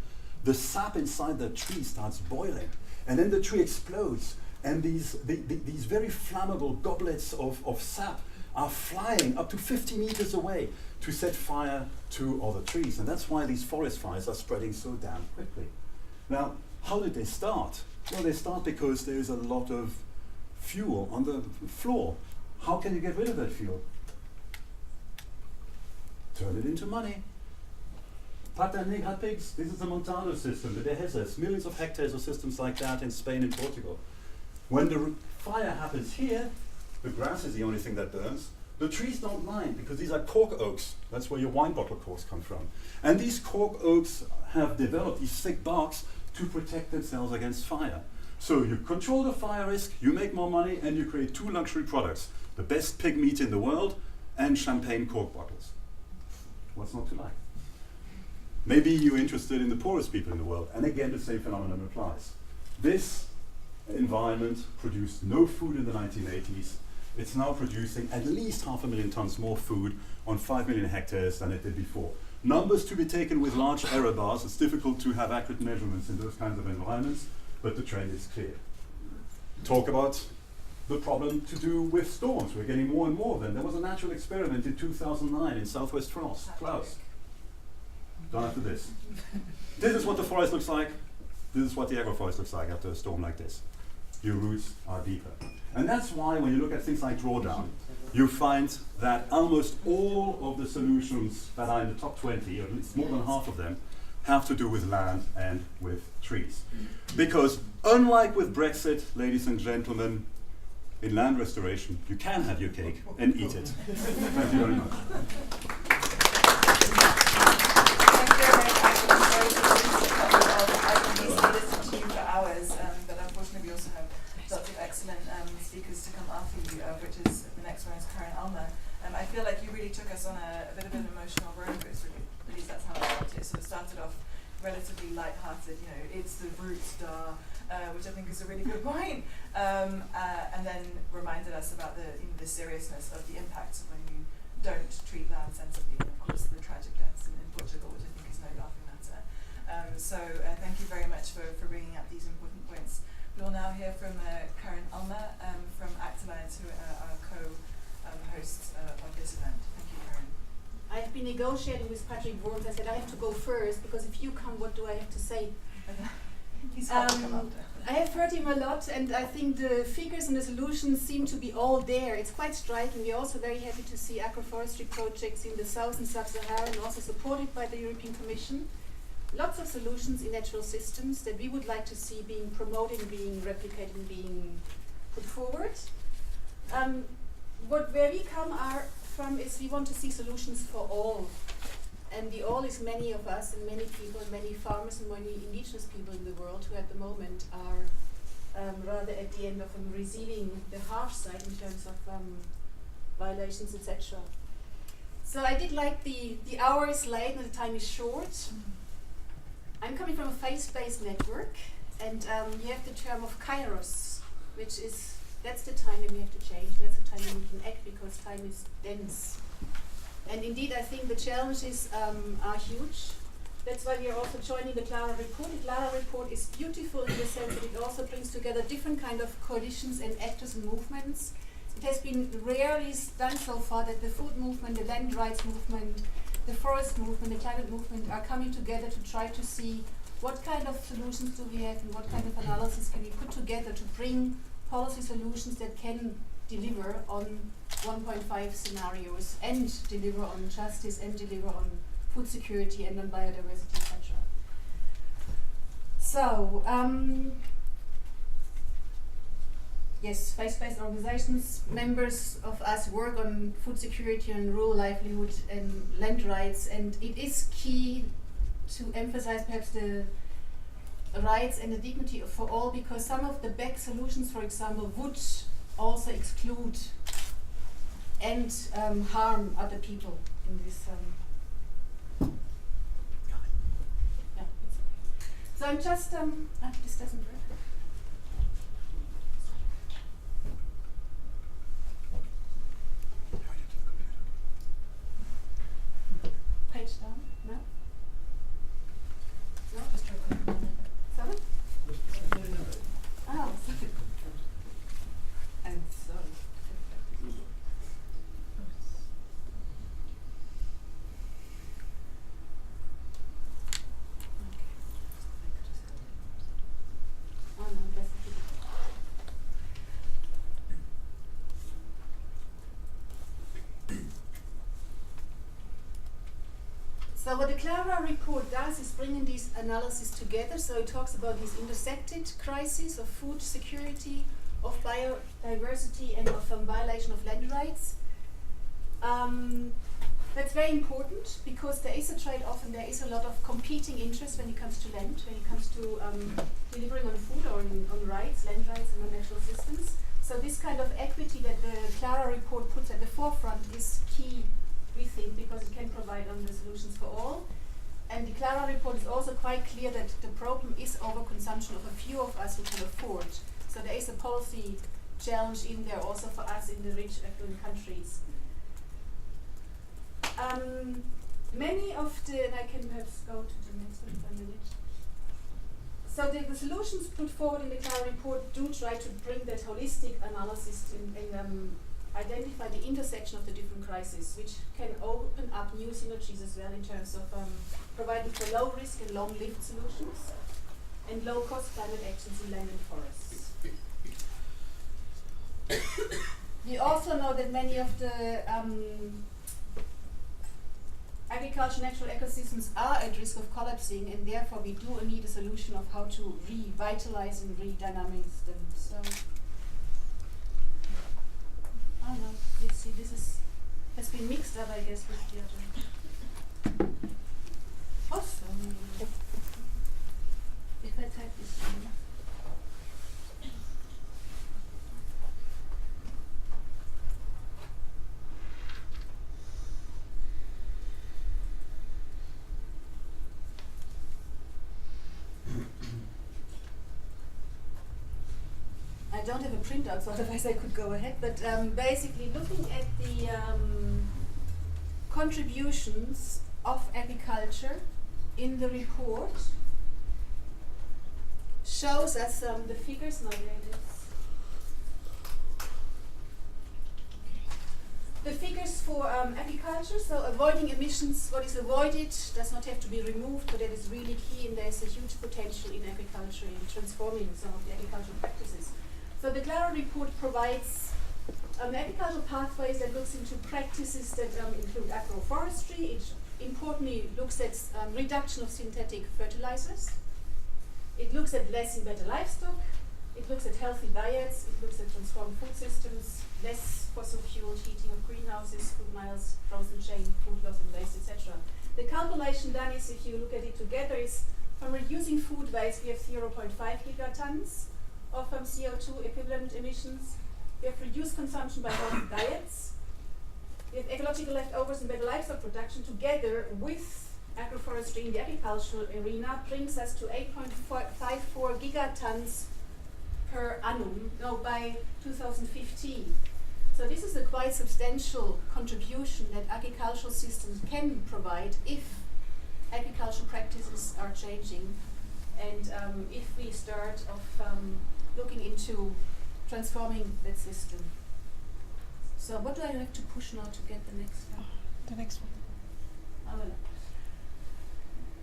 the sap inside the tree starts boiling, and then the tree explodes, and these very flammable goblets of sap are flying up to 50 meters away to set fire to other trees. And that's why these forest fires are spreading so damn quickly. Now, how did they start? Well, they start because there is a lot of fuel on the floor. How can you get rid of that fuel? Turn it into money. Pata Negra pigs, this is the Montano system, the Dehesas, millions of hectares of systems like that in Spain and Portugal. When the fire happens here, the grass is the only thing that burns. The trees don't mind, because these are cork oaks. That's where your wine bottle corks come from. And these cork oaks have developed these thick barks to protect themselves against fire. So you control the fire risk, you make more money, and you create two luxury products: the best pig meat in the world and champagne cork bottles. What's not to like? Maybe you're interested in the poorest people in the world, and again the same phenomenon applies. This environment produced no food in the 1980s. It's now producing at least 500,000 tons more food on 5 million hectares than it did before. Numbers to be taken with large error bars. It's difficult to have accurate measurements in those kinds of environments, but the trend is clear. Talk about the problem to do with storms. We're getting more and more of them. There was a natural experiment in 2009 in southwest France. Klaus. Done after this. This is what the forest looks like. This is what the agroforest looks like after a storm like this. Your roots are deeper. And that's why when you look at things like drawdown, you find that almost all of the solutions that are in the top 20, or at least more than half of them, have to do with land and with trees. Because unlike with Brexit, ladies and gentlemen, in land restoration, you can have your cake and eat it. Thank you very much. But unfortunately we also have lots of excellent speakers to come after you, which is the next one is Karen Ulmer. I feel like you really took us on a bit of an emotional roller coaster, at least that's how I felt it. So it started off relatively light-hearted, you know, it's the root star, which I think is a really good point, and then reminded us about the seriousness of the impact when you don't treat land sensibly, and of course the tragic deaths in Portugal, which I think is no laughing matter. So thank you very much for bringing up these important points. We will now hear from Karen Ulmer from Act Alliance, who are our co-hosts of this event. Thank you, Karen. I've been negotiating with Patrick Worms. I said I have to go first, because if you come, what do I have to say? He's happy to come after. I have heard him a lot, and I think the figures and the solutions seem to be all there. It's quite striking. We're also very happy to see agroforestry projects in the South and Sub-Saharan, also supported by the European Commission. Lots of solutions in natural systems that we would like to see being promoted, being replicated, being put forward. Where we come from is we want to see solutions for all. And the all is many of us and many people, many farmers and many indigenous people in the world who at the moment are rather at the end of receiving the harsh side in terms of violations, etc. So I did like the hour is late and the time is short. I'm coming from a faith-based network, and you have the term of kairos, which is, that's the time when we have to change, that's the time when we can act, because time is dense. And indeed, I think the challenges are huge. That's why we are also joining the Clara report. The Clara report is beautiful in the sense that it also brings together different kind of coalitions and actors and movements. It has been rarely done so far that the food movement, the land rights movement, the forest movement, the climate movement are coming together to try to see what kind of solutions do we have and what kind of analysis can we put together to bring policy solutions that can deliver on 1.5 scenarios and deliver on justice and deliver on food security and on biodiversity, etc. So, yes, faith-based organizations, members of us work on food security and rural livelihood and land rights, and it is key to emphasize perhaps the rights and the dignity for all, because some of the back solutions, for example, would also exclude and harm other people in this. Yeah, it's okay. So I'm just this doesn't work. Page down? No? No? Just try to sorry? Oh, sorry. I'm sorry. Oh no, that's the So what the Clara report does is bringing these analyses together. So it talks about these intersected crises of food security, of biodiversity, and of violation of land rights. That's very important because there is a trade-off and there is a lot of competing interests when it comes to land, when it comes to delivering on food or on rights, land rights and on natural systems. So this kind of equity that the Clara report puts at the forefront is key, we think, because it can provide on the solutions for all. And the Clara report is also quite clear that the problem is overconsumption of a few of us who can afford. So there is a policy challenge in there also for us in the rich affluent countries. Many of the, and I can perhaps go to the next one if I minute. So the solutions put forward in the Clara report do try to bring that holistic analysis and identify the intersection of the different crises, which can open up new synergies as well in terms of providing for low risk and long lived solutions and low cost climate actions in land and forests. We also know that many of the agriculture natural ecosystems are at risk of collapsing, and therefore we do need a solution of how to revitalize and redynamize them. So, oh no, you see, this has been mixed up, I guess, with the other. Awesome. If I type this in. I don't have a printout, so otherwise I could go ahead. But basically, looking at the contributions of agriculture in the report shows us the figures. Now, there it is. The figures for agriculture, so avoiding emissions, what is avoided does not have to be removed, but that is really key, and there is a huge potential in agriculture in transforming some of the agricultural practices. So the Clara report provides agricultural pathways that looks into practices that include agroforestry. It importantly looks at reduction of synthetic fertilizers. It looks at less and better livestock. It looks at healthy diets. It looks at transformed food systems, less fossil fuel heating of greenhouses, food miles, frozen chain, food loss and waste, etc. The calculation done is, if you look at it together, is from reducing food waste, we have 0.5 gigatons of CO2 equivalent emissions. We have reduced consumption by healthy diets. We have ecological leftovers and better livestock production together with agroforestry in the agricultural arena brings us to 8.54 gigatons per annum by 2015. So this is a quite substantial contribution that agricultural systems can provide if agricultural practices are changing and if we start looking into transforming that system. So what do I have to push now to get the next one? The next one. Oh, well.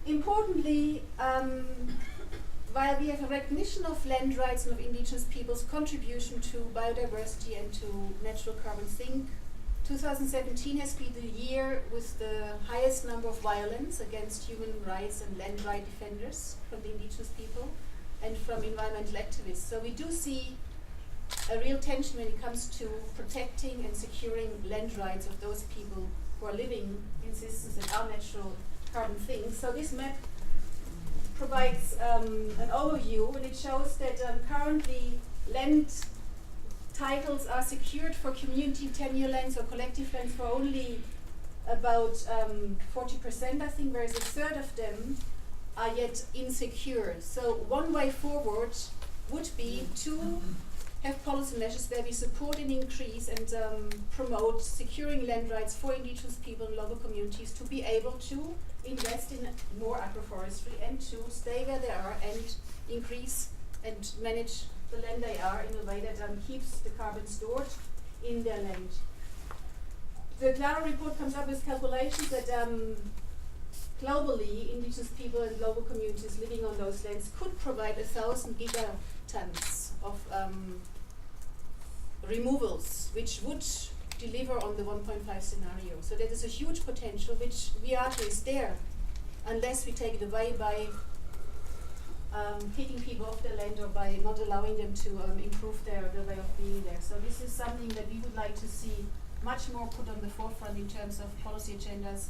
Importantly, while we have a recognition of land rights and of indigenous peoples' contribution to biodiversity and to natural carbon sink, 2017 has been the year with the highest number of violence against human rights and land right defenders from the indigenous people and from environmental activists. So we do see a real tension when it comes to protecting and securing land rights of those people who are living in systems that are natural carbon sinks. So this map provides an overview, and it shows that currently land titles are secured for community tenure lands or collective lands for only about 40%, I think, whereas a third of them are yet insecure. So one way forward would be to have policy measures where we support and increase and promote securing land rights for indigenous people and local communities to be able to invest in more agroforestry and to stay where they are and increase and manage the land they are in a way that keeps the carbon stored in their land. The Clara report comes up with calculations that globally indigenous people and local communities living on those lands could provide 1,000 gigatons of removals, which would deliver on the 1.5 scenario. So that is a huge potential which we argue is there unless we take it away by kicking people off their land or by not allowing them to improve their way of being there. So this is something that we would like to see much more put on the forefront in terms of policy agendas.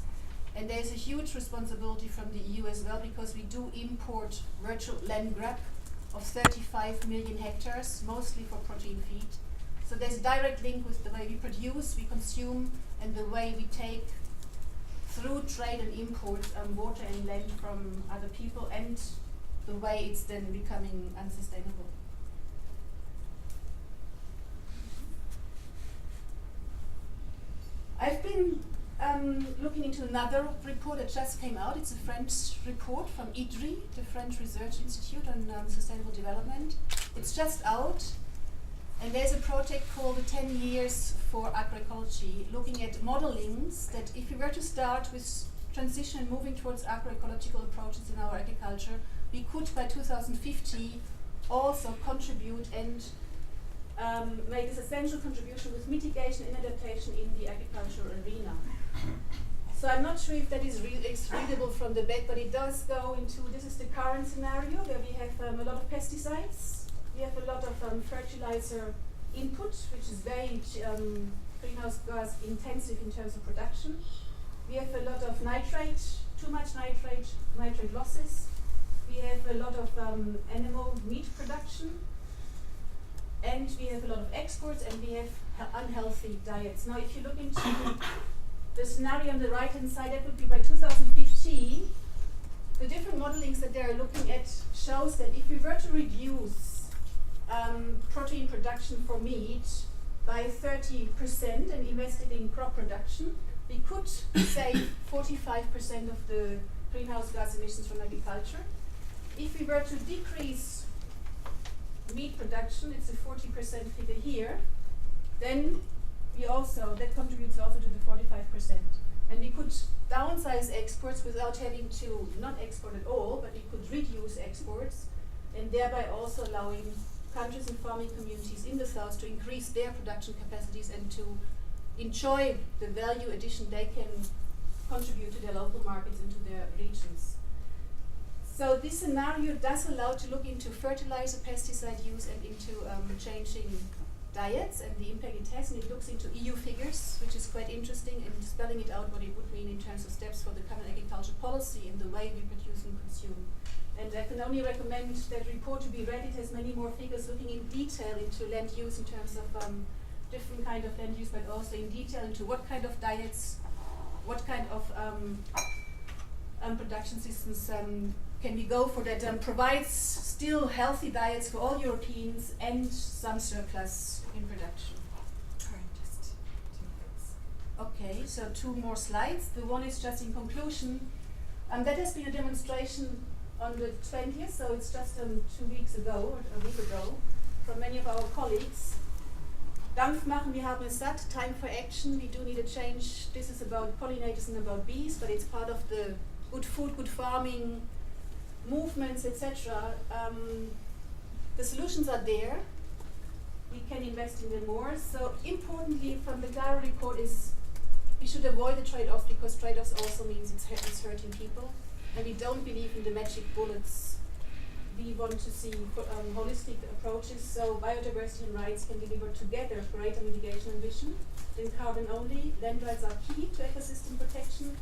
And there's a huge responsibility from the EU as well, because we do import virtual land grab of 35 million hectares, mostly for protein feed. So there's a direct link with the way we produce, we consume, and the way we take through trade and import water and land from other people, and the way it's then becoming unsustainable. I've been looking into another report that just came out. It's a French report from IDRI, the French Research Institute on Sustainable Development. It's just out, and there's a project called the 10 Years for Agroecology, looking at modelings that if we were to start with transition and moving towards agroecological approaches in our agriculture, we could by 2050 also contribute and make this essential contribution with mitigation and adaptation in the agricultural arena. So I'm not sure if that is readable from the back, but it does go into, this is the current scenario where we have a lot of pesticides, we have a lot of fertilizer input, which is very greenhouse gas intensive in terms of production. We have a lot of nitrate, too much nitrate losses. We have a lot of animal meat production, and we have a lot of exports, and we have unhealthy diets. Now, if you look into the scenario on the right-hand side, that would be by 2015. The different modelings that they're looking at shows that if we were to reduce protein production for meat by 30% and invest it in crop production, we could save 45% of the greenhouse gas emissions from agriculture. If we were to decrease meat production, it's a 40% figure here, then that contributes also to the 45%. And we could downsize exports without having to not export at all, but we could reduce exports, and thereby also allowing countries and farming communities in the south to increase their production capacities and to enjoy the value addition they can contribute to their local markets and to their regions. So this scenario does allow to look into fertilizer, pesticide use, and into changing diets and the impact it has, and it looks into EU figures, which is quite interesting, and spelling it out what it would mean in terms of steps for the common agriculture policy and the way we produce and consume. And I can only recommend that report to be read. It has many more figures looking in detail into land use in terms of different kind of land use, but also in detail into what kind of diets, what kind of production systems can we go for that provides still healthy diets for all Europeans and some surplus in production. Just 2 minutes. Okay, so 2 more slides. The one is just in conclusion. That has been a demonstration on the 20th, so it's just 2 weeks ago, or a week ago, from many of our colleagues. Dampf machen, wir haben es satt, time for action, we do need a change. This is about pollinators and about bees, but it's part of the good food, good farming movements, etc. The solutions are there. we can invest in them more. So importantly from the Clara report is we should avoid the trade-off, because trade-offs also means it's hurting people. And we don't believe in the magic bullets. We want to see holistic approaches, so biodiversity and rights can deliver together greater mitigation ambition than carbon only. Land rights are key to ecosystem protection.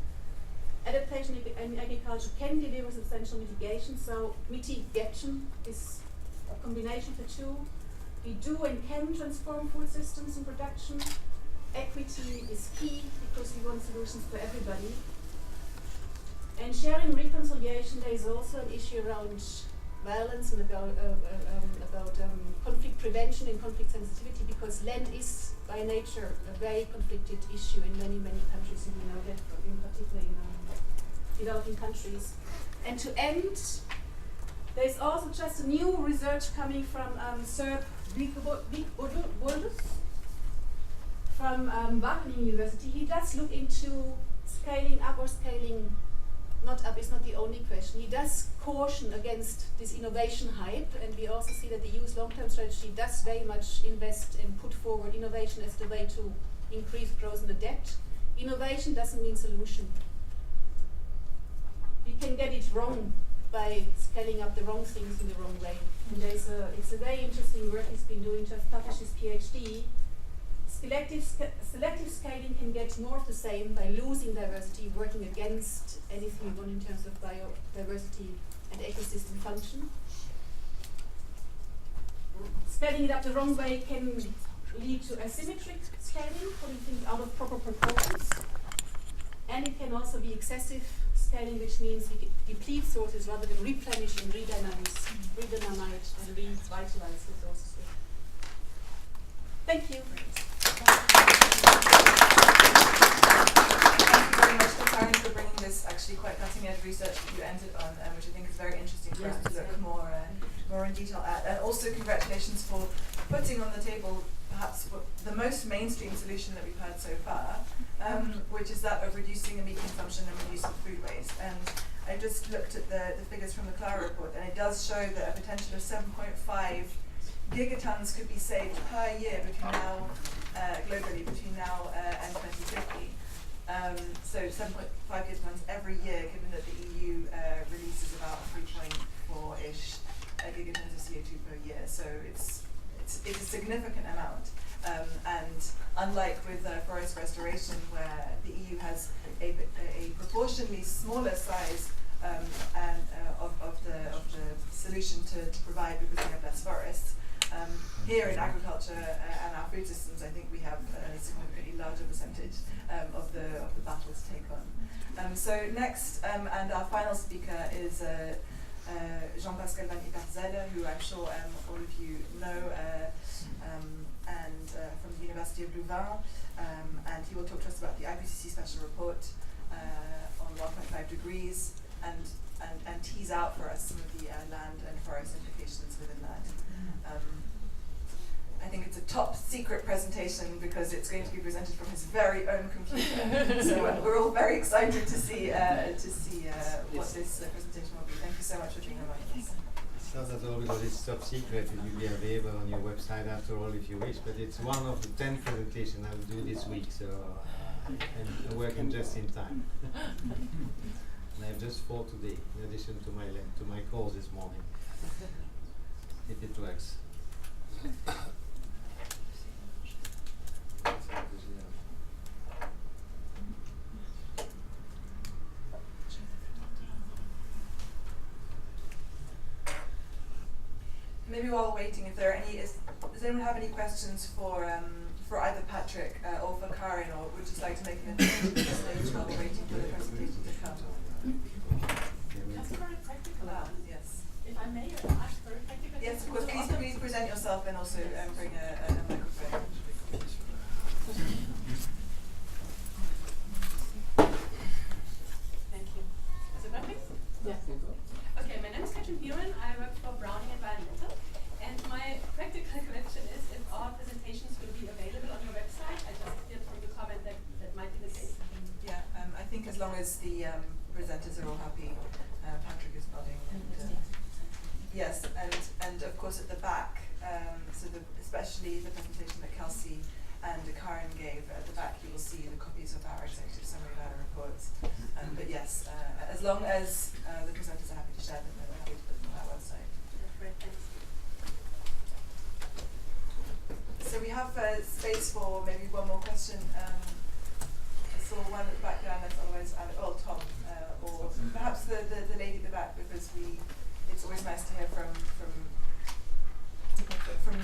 Adaptation in agriculture can deliver substantial mitigation, so mitigation is a combination of the two. We do and can transform food systems in production. Equity is key because we want solutions for everybody. And sharing reconciliation, there is also an issue around violence and about conflict prevention and conflict sensitivity, because land is by nature a very conflicted issue in many, many countries, and we know that in particular in developing countries. And to end, there's also just a new research coming from Serb Bordus from Wageningen University. He does look into scaling up or scaling not up is not the only question. He does caution against this innovation hype, and we also see that the EU's long-term strategy does very much invest and put forward innovation as the way to increase growth and adapt. Innovation doesn't mean solution. We can get it wrong by scaling up the wrong things in the wrong way. And it's a very interesting work he's been doing, just published his PhD. Selective scaling can get more of the same by losing diversity, working against anything we want in terms of biodiversity and ecosystem function. Scaling it up the wrong way can lead to asymmetric scaling, putting things out of proper proportions. And it can also be excessive scaling, which means we deplete sources rather than replenish and redynamite and revitalize resources. Thank you. Thank you very much to Karen for bringing this actually quite cutting edge research that you ended on, which I think is very interesting for us to look more in detail at. And also congratulations for putting on the table perhaps the most mainstream solution that we've heard so far, which is that of reducing the meat consumption and reducing food waste. And I just looked at the figures from the Clara report, and it does show that a potential of 7.5 gigatons could be saved per year between now, globally, between now and 2050. So 7.5 gigatons every year, given that the EU releases about 3.4-ish gigatons of CO2 per year. So it's a significant amount. And unlike with forest restoration, where the EU has a proportionally smaller size of the solution to provide because we have less forests, here in agriculture and our food systems, I think we have a significantly larger percentage of the battle to take on. So next, and our final speaker is Jean-Pascal van Ipcc, who I'm sure all of you know, and from the University of Louvain, and he will talk to us about the Ipcc special report on 1.5 degrees and tease out for us some of the land and forest implications within that. I think it's a top secret presentation because it's going to be presented from his very own computer. So we're all very excited to see what this presentation will be. Thank you so much for being among us. It's not at all because it's top secret. It will be available on your website after all if you wish, but it's one of the 10 presentations I will do this week, so I'm working just in time. And I have just 4 today, in addition to my calls this morning, if it works. Maybe while we're waiting, if there are any, does anyone have any questions for either Patrick or for Karin, or would just like to make an introduction at this stage while we're waiting for the presentation to come? Just very practical. Yes. If I may ask very practical. Yes, of course. Please present yourself and also bring a microphone. Thank you. Is it working? Yes. Okay, my name is Katrin Bieran. I work for Browning Environmental. And my practical question is if our presentations will be available on your website. I just heard from the comment that might be the case. Yeah, I think as long as the presenters are all happy, Patrick is nodding. And, yes, and of course at the back, so the especially the presentation that Kelsey and Karen gave. At the back you will see the copies of our executive summary of our reports. But yes, as long as the presenters are happy to share them, we're happy to put them on our website. Great, thanks. So we have space for maybe one more question. I saw one at the back there, and otherwise, Tom, or perhaps the lady at the back, because it's always nice to hear from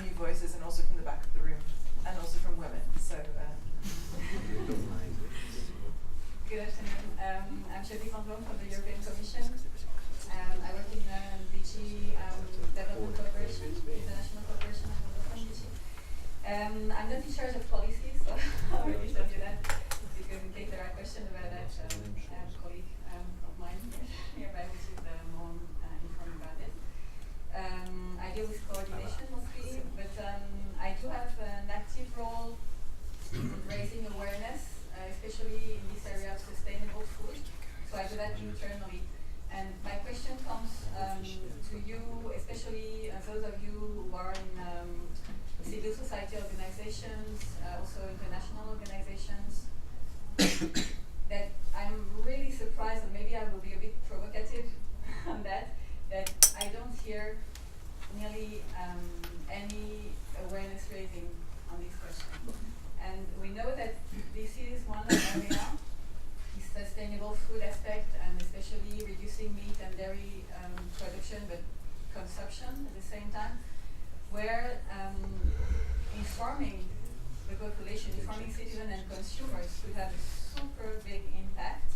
new voices, and also from the back of the room, and also from women. So. Good afternoon. I'm Shirley van Loon from the European Commission. I work in DG Development Cooperation, International Cooperation and Development DG. I'm not in charge of policy, so I'll already tell you that, because in case there are questions about that, I have a colleague of mine nearby which is more informed about it. I deal with coordination mostly, but I do have an active role in raising awareness, especially in this area of sustainable food. So I do that internally. And my question comes to you, especially those of you who are in civil society organizations, also international organizations, that I'm really surprised, and maybe I will be a bit provocative on that I don't hear nearly any awareness raising on this question. And we know that this is one area, the sustainable food aspect, and especially reducing meat and dairy production, but consumption at the same time, where informing the population, informing citizens and consumers could have a super big impact,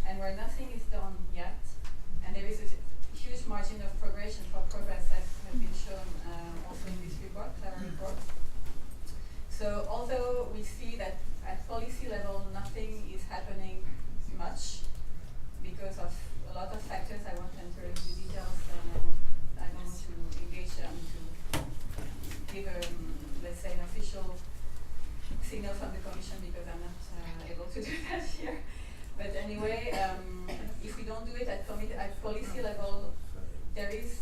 and where nothing is done yet. And there is a huge margin of progress that has been shown also in this report, our report. So although we see that at policy level nothing is happening much because of a lot of factors, I won't enter into details, and I don't want to engage to give let's say an official signal from the Commission, because I'm not able to do that here. But anyway, if we don't do it at policy level, there is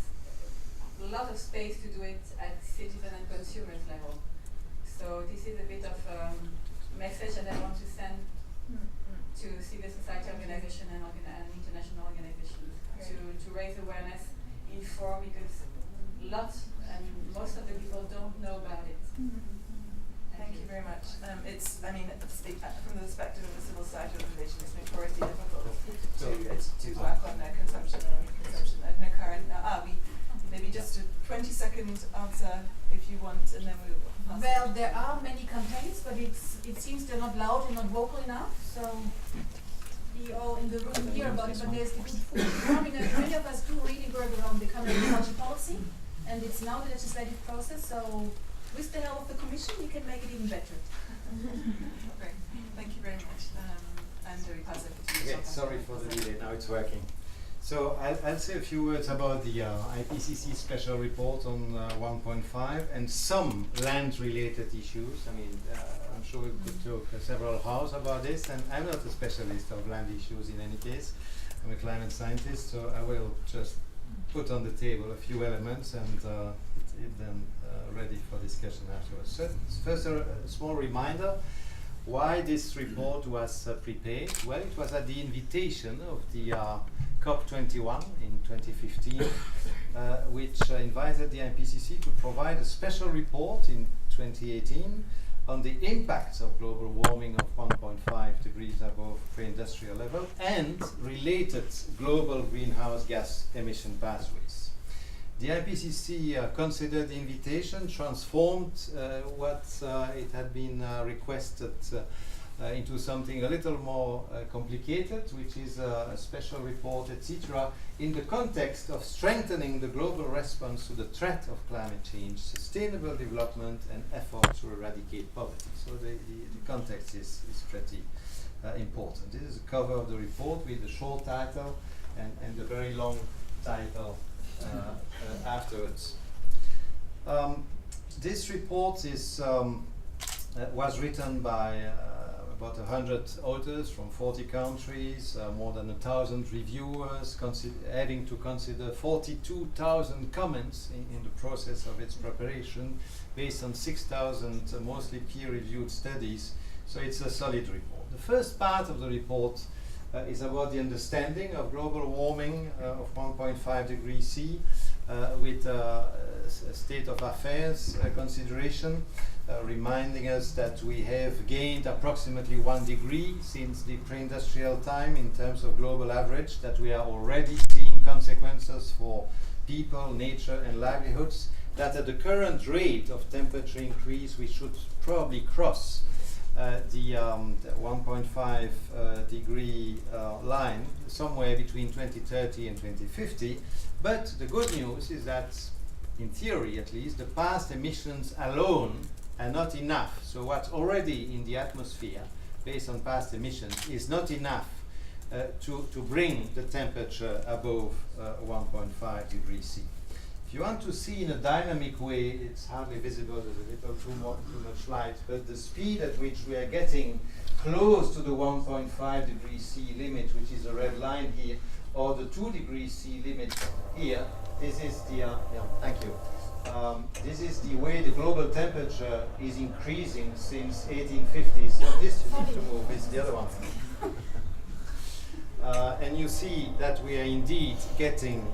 a lot of space to do it at citizen and consumers level. So this is a bit of a message that I want to send to civil society organizations and international organizations to raise awareness, inform, because lots and most of the people don't know about it. Thank you very much. From the perspective of the civil society organization, it's notoriously difficult to work on their consumption and consumption. I don't know, Karen. Maybe just a 20-second answer if you want, and then we will pass. Well, there are many campaigns, but it seems they're not loud and not vocal enough. So we all in the room hear about it, but there's the good food farming, and many of us do really work around the common agriculture policy, and it's now the legislative process. So with the help of the Commission, we can make it even better. Okay. Thank you very much. And we pass it to you. Okay, sorry for the delay. Now it's working. So I'll say a few words about the IPCC special report on 1.5 and some land-related issues. I mean, I'm sure we could talk several hours about this, and I'm not a specialist of land issues in any case. I'm a climate scientist, so I will just put on the table a few elements and then ready for discussion afterwards. So first, a small reminder why this report was prepared. Well, it was at the invitation of the COP21 in 2015, which invited the IPCC to provide a special report in 2018 on the impacts of global warming of 1.5 degrees above pre-industrial level and related global greenhouse gas emission pathways. The IPCC considered the invitation, transformed what it had been requested into something a little more complicated, which is a special report, etc., in the context of strengthening the global response to the threat of climate change, sustainable development, and efforts to eradicate poverty. So the context is pretty important. This is the cover of the report with the short title and the very long title afterwards. This report is was written by about 100 authors from 40 countries, more than 1,000 reviewers, having to consider 42,000 comments in the process of its preparation, based on 6,000 mostly peer-reviewed studies. So it's a solid report. The first part of the report is about the understanding of global warming of 1.5 degrees C, with a state of affairs consideration, reminding us that we have gained approximately 1 degree since the pre-industrial time in terms of global average, that we are already seeing consequences for people, nature and livelihoods, that at the current rate of temperature increase we should probably cross the 1.5 degree line somewhere between 2030 and 2050. But the good news is that, in theory at least, the past emissions alone are not enough. So what's already in the atmosphere based on past emissions is not enough to bring the temperature above 1.5 degrees C. If you want to see in a dynamic way, it's hardly visible, there's a little too much light, but the speed at which we are getting close to the 1.5 degrees C limit, which is the red line here, or the 2 degrees C limit here, this is the, thank you. This is the way the global temperature is increasing since 1850. So this needs to move, is the other one. And you see that we are indeed getting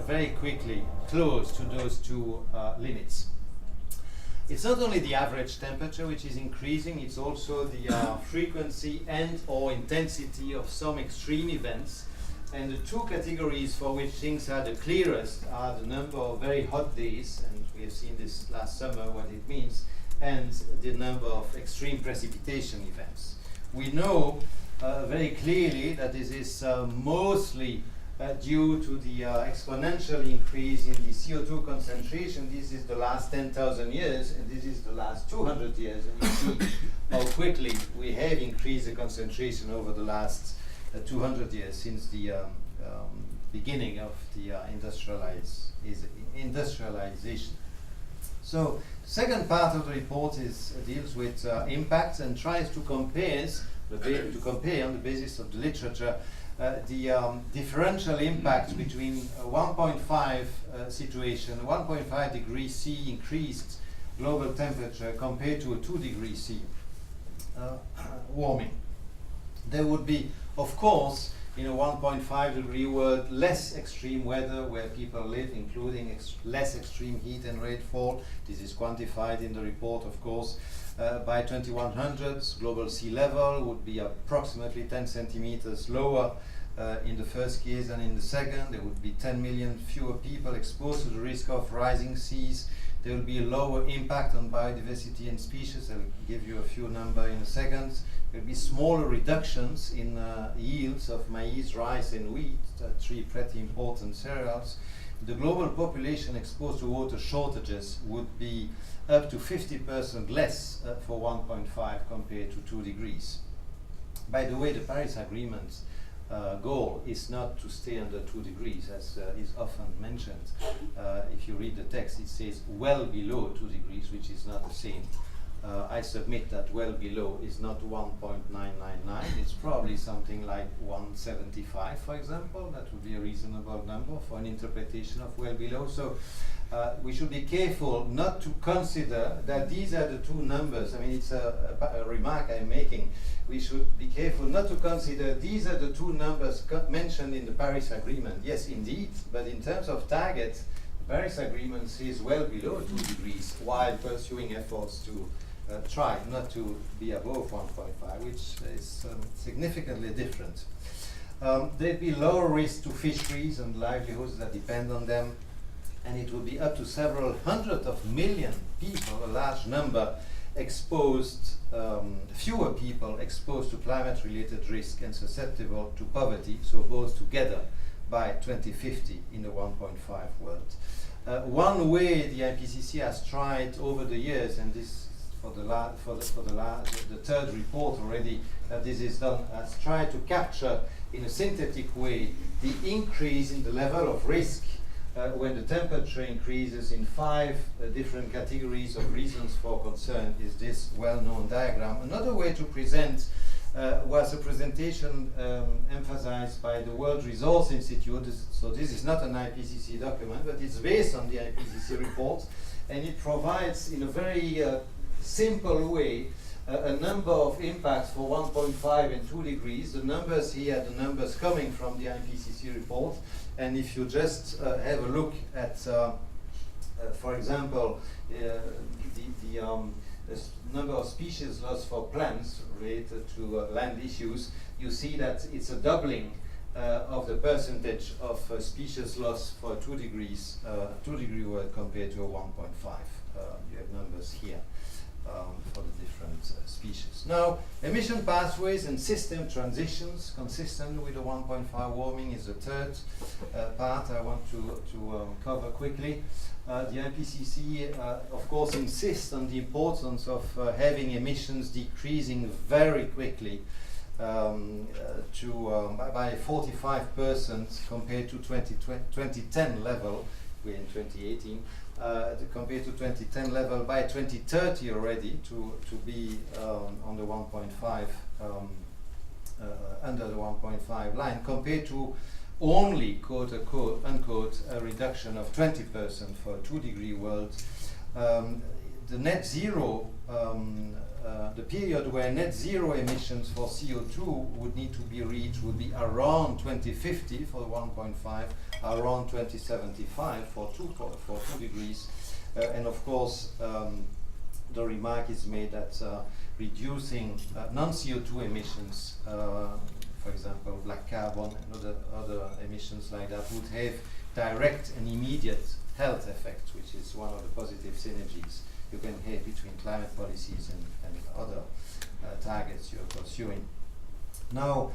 very quickly close to those two limits. It's not only the average temperature which is increasing, it's also the frequency and or intensity of some extreme events. And the two categories for which things are the clearest are the number of very hot days, and we have seen this last summer what it means, and the number of extreme precipitation events. We know very clearly that this is mostly due to the exponential increase in the CO2 concentration. This is the last 10,000 years, and this is the last 200 years. And you see how quickly we have increased the concentration over the last 200 years, since the beginning of the industrialization. So, second part of the report deals with impacts and tries to compare on the basis of the literature the differential impact between 1.5 situation, 1.5 degrees C increased global temperature compared to a 2 degrees C warming. There would be, of course, in a 1.5 degree world, less extreme weather where people live, including less extreme heat and rainfall. This is quantified in the report, of course. By 2100, global sea level would be approximately 10 centimeters lower in the first case than in the second. There would be 10 million fewer people exposed to the risk of rising seas. There will be a lower impact on biodiversity and species. I'll give you a few numbers in a second. There will be smaller reductions in yields of maize, rice and wheat, three pretty important cereals. The global population exposed to water shortages would be up to 50% less for 1.5 compared to 2 degrees. By the way, the Paris Agreement goal is not to stay under 2 degrees, as is often mentioned. If you read the text, it says well below 2 degrees, which is not the same. I submit that well below is not 1.999, it's probably something like 175, for example. That would be a reasonable number for an interpretation of well below. So we should be careful not to consider that these are the two numbers. I mean, it's a remark I'm making. We should be careful not to consider these are the two numbers mentioned in the Paris Agreement. Yes, indeed, but in terms of targets, the Paris Agreement says well below 2 degrees while pursuing efforts to try not to be above 1.5, which is significantly different. There'd be lower risk to fisheries and livelihoods that depend on them, and it would be up to several hundred of million people, a large number, exposed, fewer people exposed to climate-related risk and susceptible to poverty, so both together by 2050 in the 1.5 world. One way the Ipcc has tried over the years, and this for the third report already that this is done, has tried to capture in a synthetic way the increase in the level of risk when the temperature increases in 5 different categories of reasons for concern is this well-known diagram. Another way to present was a presentation emphasized by the World Resource Institute. So this is not an Ipcc document, but it's based on the Ipcc report, and it provides in a very simple way a number of impacts for 1.5 and 2 degrees. The numbers here, the numbers coming from the Ipcc report, and if you just have a look at, for example, the number of species lost for plants related to land issues, you see that it's a doubling of the percentage of species lost for 2 degrees, 2 degree world compared to a 1.5. You have numbers here for the different species. Now, emission pathways and system transitions consistent with the 1.5 warming is the third part I want to cover quickly. The Ipcc, of course, insists on the importance of having emissions decreasing very quickly by 45% compared to 2010 level. We're in 2018. Compared to 2010 level by 2030 already to be on the 1.5 under the 1.5 line, compared to only quote unquote a reduction of 20% for a 2 degree world. The net zero, the period where net zero emissions for CO2 would need to be reached would be around 2050 for the 1.5, around 2075 for 2 degrees. And of course, the remark is made that reducing non-CO2 emissions, for example, black carbon and other emissions like that, would have direct and immediate health effects, which is one of the positive synergies you can have between climate policies and other targets you're pursuing. Now,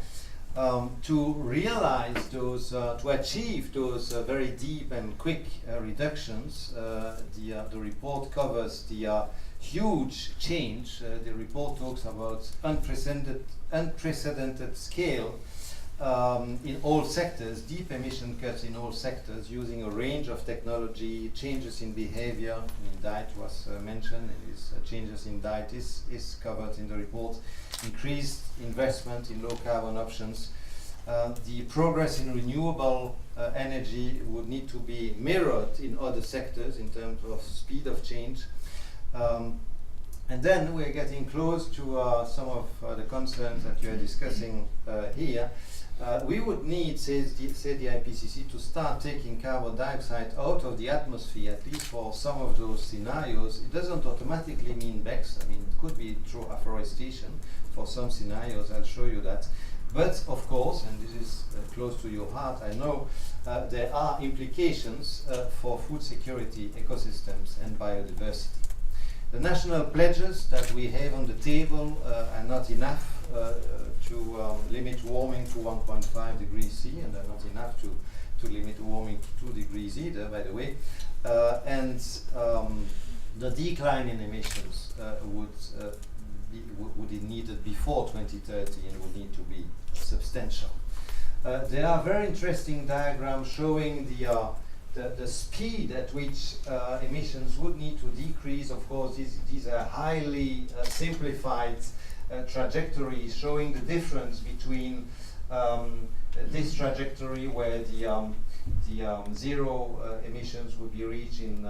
to realize those, to achieve those very deep and quick reductions, the report covers the huge change. The report talks about unprecedented scale in all sectors, deep emission cuts in all sectors, using a range of technology, changes in behavior. I mean, diet was mentioned, changes in diet is covered in the report, increased investment in low carbon options. The progress in renewable energy would need to be mirrored in other sectors in terms of speed of change. And then we're getting close to some of the concerns that you are discussing here. We would need, said the Ipcc, to start taking carbon dioxide out of the atmosphere, at least for some of those scenarios. It doesn't automatically mean BECCS. I mean, it could be through afforestation for some scenarios. I'll show you that. But of course, and this is close to your heart, I know, there are implications for food security, ecosystems, and biodiversity. The national pledges that we have on the table are not enough to limit warming to 1.5 degrees C, and they're not enough to limit warming to 2 degrees either, by the way. And the decline in emissions would be needed before 2030 and would need to be substantial. There are very interesting diagrams showing the speed at which emissions would need to decrease. Of course, these are highly simplified trajectories showing the difference between this trajectory where the zero emissions would be reached in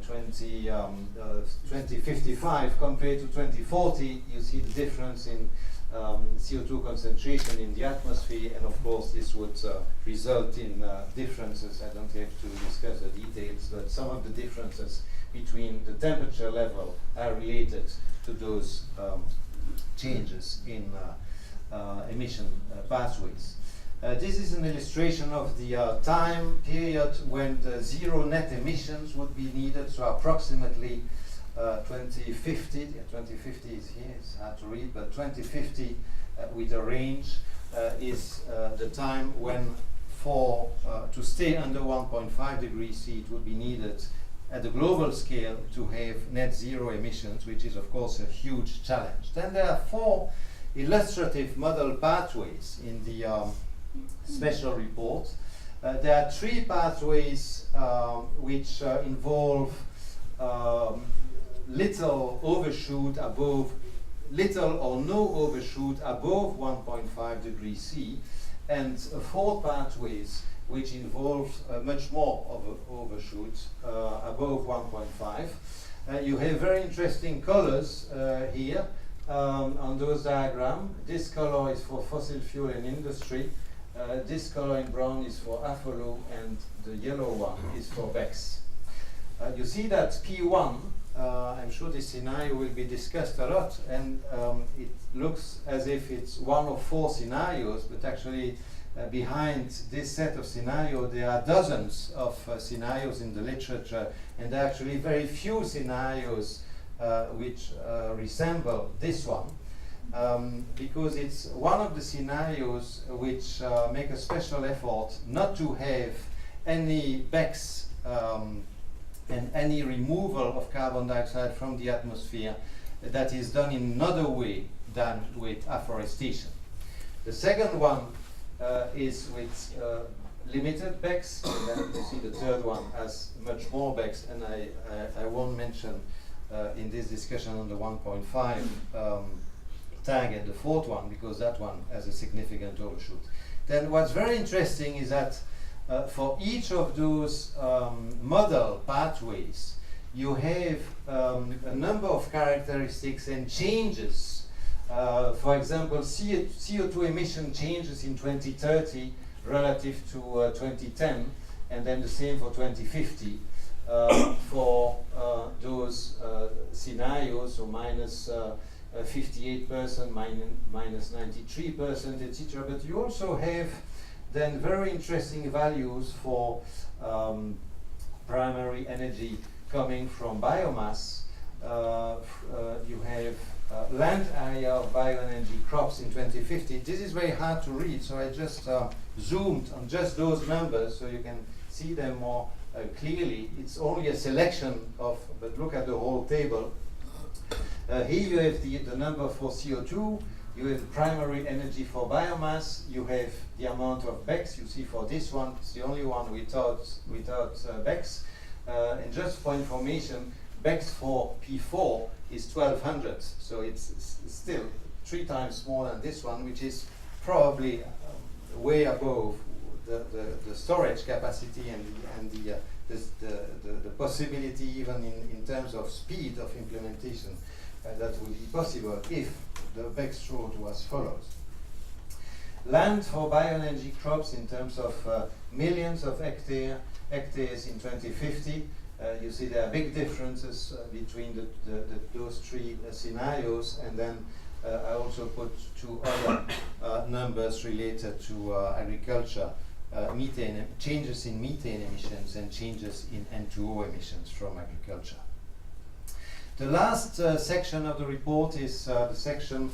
2055 compared to 2040. You see the difference in CO2 concentration in the atmosphere, and of course this would result in differences. I don't have to discuss the details, but some of the differences between the temperature level are related to those changes in emission pathways. This is an illustration of the time period when the zero net emissions would be needed, so approximately 2050, 2050 is here, it's hard to read, but 2050 with a range is the time when to stay under 1.5 degrees C it would be needed at the global scale to have net zero emissions, which is of course a huge challenge. Then there are 4 illustrative model pathways in the special report. There are 3 pathways which involve little overshoot above little or no overshoot above 1.5 degrees C, and 4 pathways which involve much more of an overshoot above 1.5. You have very interesting colors here on those diagrams. This color is for fossil fuel and industry. This color in brown is for AFOLO, and the yellow one is for BECCS. You see that P1, I'm sure this scenario will be discussed a lot, and it looks as if it's one of 4 scenarios, but actually behind this set of scenarios there are dozens of scenarios in the literature, and there are actually very few scenarios which resemble this one, because it's one of the scenarios which make a special effort not to have any BECCS and any removal of carbon dioxide from the atmosphere that is done in another way than with afforestation. The second one is with limited BECCS, and then you see the third one has much more BECCS, and I won't mention in this discussion on the 1.5 target, the fourth one, because that one has a significant overshoot. Then what's very interesting is that for each of those model pathways, you have a number of characteristics and changes. For example, CO2 emission changes in 2030 relative to 2010, and then the same for 2050 for those scenarios, so minus 58%, minus 93%, etc. But you also have then very interesting values for primary energy coming from biomass. You have land area of bioenergy crops in 2050. This is very hard to read, so I just zoomed on just those numbers so you can see them more clearly. It's only a selection of, but look at the whole table. Here you have the number for CO2, you have primary energy for biomass, you have the amount of BECCS. You see for this one, it's the only one without BECCS. And just for information, BECCS for P4 is 1200, so it's still 3 times more than this one, which is probably way above the storage capacity and the possibility even in terms of speed of implementation that would be possible if the BECCS road was followed. Land for bioenergy crops in terms of millions of hectares in 2050. You see there are big differences between those 3 scenarios, and then I also put 2 other numbers related to agriculture, methane, changes in methane emissions and changes in N2O emissions from agriculture. The last section of the report is the section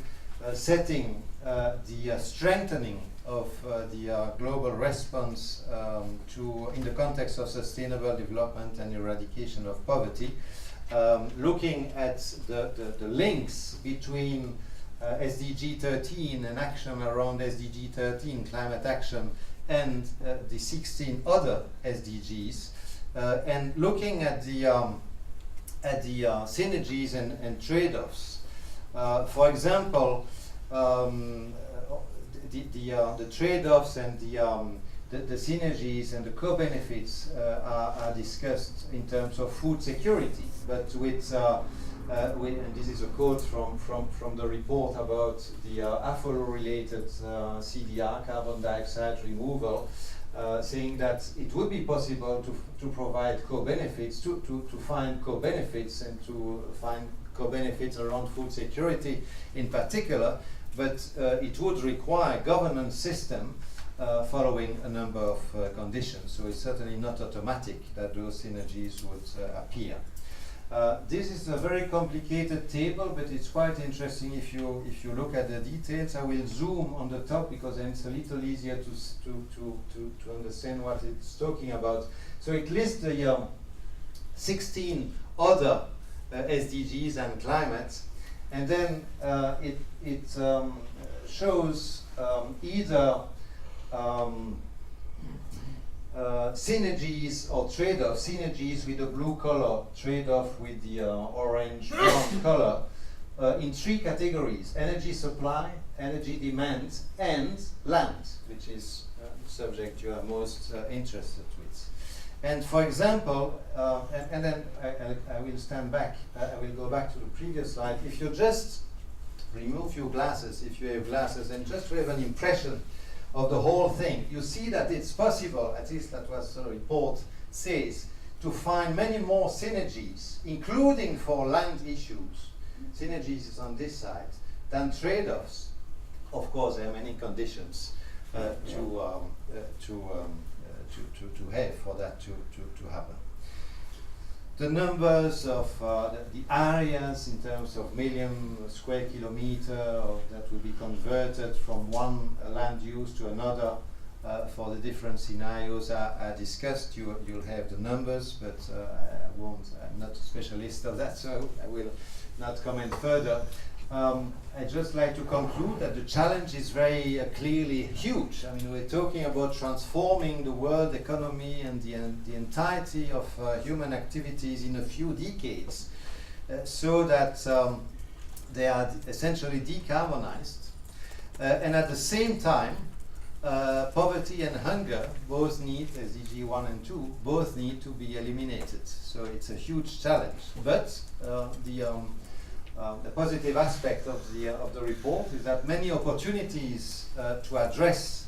setting the strengthening of the global response in the context of sustainable development and eradication of poverty, looking at the links between SDG 13 and action around SDG 13, climate action, and the 16 other SDGs, and looking at the synergies and trade-offs. For example, the trade-offs and the synergies and the co-benefits are discussed in terms of food security, but and this is a quote from the report about the AFOLO-related CDR, carbon dioxide removal, saying that it would be possible to provide co-benefits, to find co-benefits and to find co-benefits around food security in particular, but it would require governance system following a number of conditions. So it's certainly not automatic that those synergies would appear. This is a very complicated table, but it's quite interesting if you look at the details. I will zoom on the top because then it's a little easier to understand what it's talking about. So it lists the 16 other SDGs and climate, and then it shows either synergies or trade-off, synergies with the blue color, trade-off with the orange brown color, in 3 categories: energy supply, energy demand, and land, which is the subject you are most interested with. And for example, and then I will stand back, I will go back to the previous slide. If you just remove your glasses, if you have glasses, and just to have an impression of the whole thing, you see that it's possible, at least that was the report says, to find many more synergies, including for land issues. Synergies is on this side, than trade-offs. Of course, there are many conditions to have for that to happen. The numbers of the areas in terms of million square kilometer that will be converted from one land use to another for the different scenarios are discussed. You'll have the numbers, but I'm not a specialist of that, so I will not comment further. I'd just like to conclude that the challenge is very clearly huge. I mean, we're talking about transforming the world economy and the entirety of human activities in a few decades so that they are essentially decarbonized. And at the same time, poverty and hunger both need, SDG 1 and 2, both need to be eliminated. So it's a huge challenge. But the positive aspect of the report is that many opportunities to address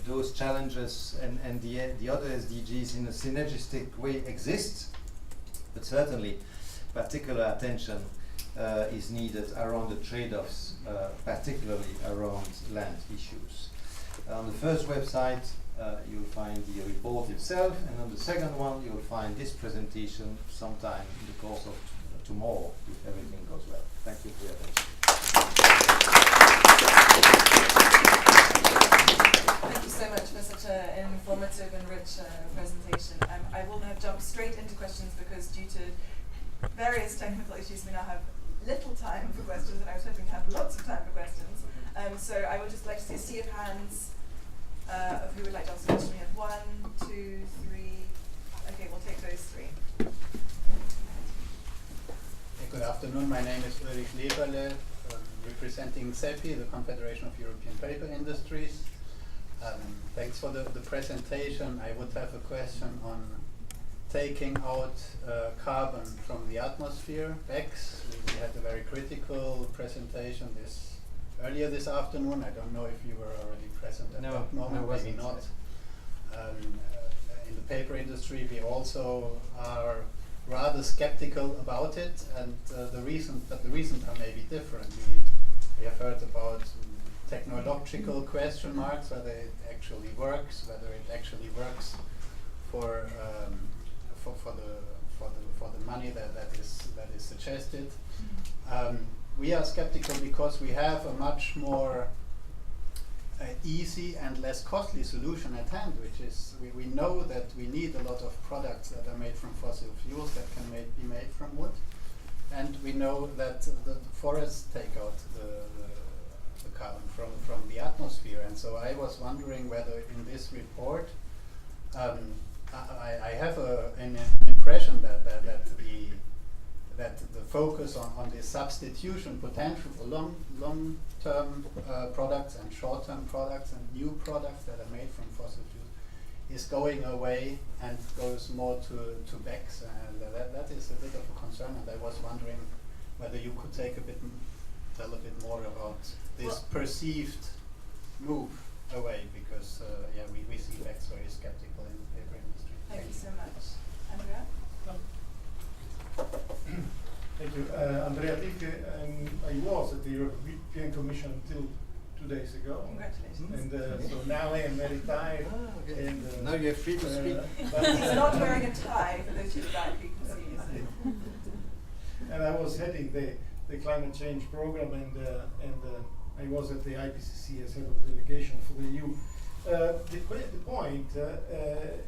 those challenges and the other SDGs in a synergistic way exist, but certainly particular attention is needed around the trade-offs, particularly around land issues. On the first website, you'll find the report itself, and on the second one, you'll find this presentation sometime in the course of tomorrow, if everything goes well. Thank you for your attention. Thank you so much for such an informative and rich presentation. I will now jump straight into questions because due to various technical issues, we now have little time for questions, and I was hoping to have lots of time for questions. So I would just like to see a sea of hands of who would like to ask a question. We have 1, 2, 3. Okay, we'll take those 3. Good afternoon. My name is Ulrich Leberle, representing CEPI, the Confederation of European Paper Industries. Thanks for the presentation. I would have a question on taking out carbon from the atmosphere, BECCS. We had a very critical presentation earlier this afternoon. I don't know if you were already present at that moment, maybe not. In the paper industry, we also are rather skeptical about it, and the reasons are maybe different. We have heard about technological question marks, whether it actually works, for the money that is suggested. We are skeptical because we have a much more easy and less costly solution at hand, which is we know that we need a lot of products that are made from fossil fuels that can be made from wood, and we know that the forests take out the carbon from the atmosphere. And so I was wondering whether in this report I have an impression that the focus on the substitution potential for long-term products and short-term products and new products that are made from fossil fuels is going away and goes more to BECCS, and that is a bit of a concern. And I was wondering whether you could tell a bit more about this perceived move away, because we see BECCS very skeptical in the paper industry. Thank you so much. Andrea? Thank you. Andrea Ticche, I was at the European Commission until 2 days ago. Congratulations. And so now I am very tired. Okay. And, now you're free to speak. He's not wearing a tie, for those who would like, you can see. So. And I was heading the climate change program, and I was at the Ipcc as head of delegation for the EU. The point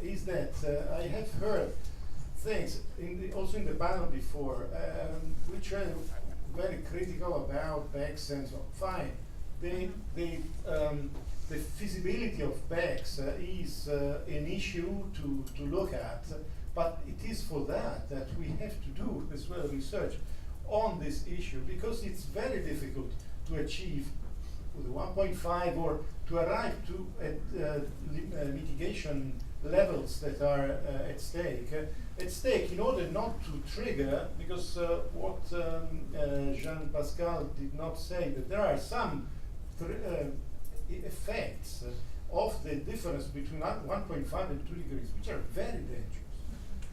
is that I have heard things also in the panel before, which are very critical about BECCS and so fine. The feasibility of BECCS is an issue to look at, but it is for that we have to do as well research. on this issue, because it's very difficult to achieve with 1.5 or to arrive to mitigation levels that are at stake. At stake in order not to trigger, because what Jean-Pascal did not say, that there are some effects of the difference between 1.5 and 2 degrees, which are very dangerous.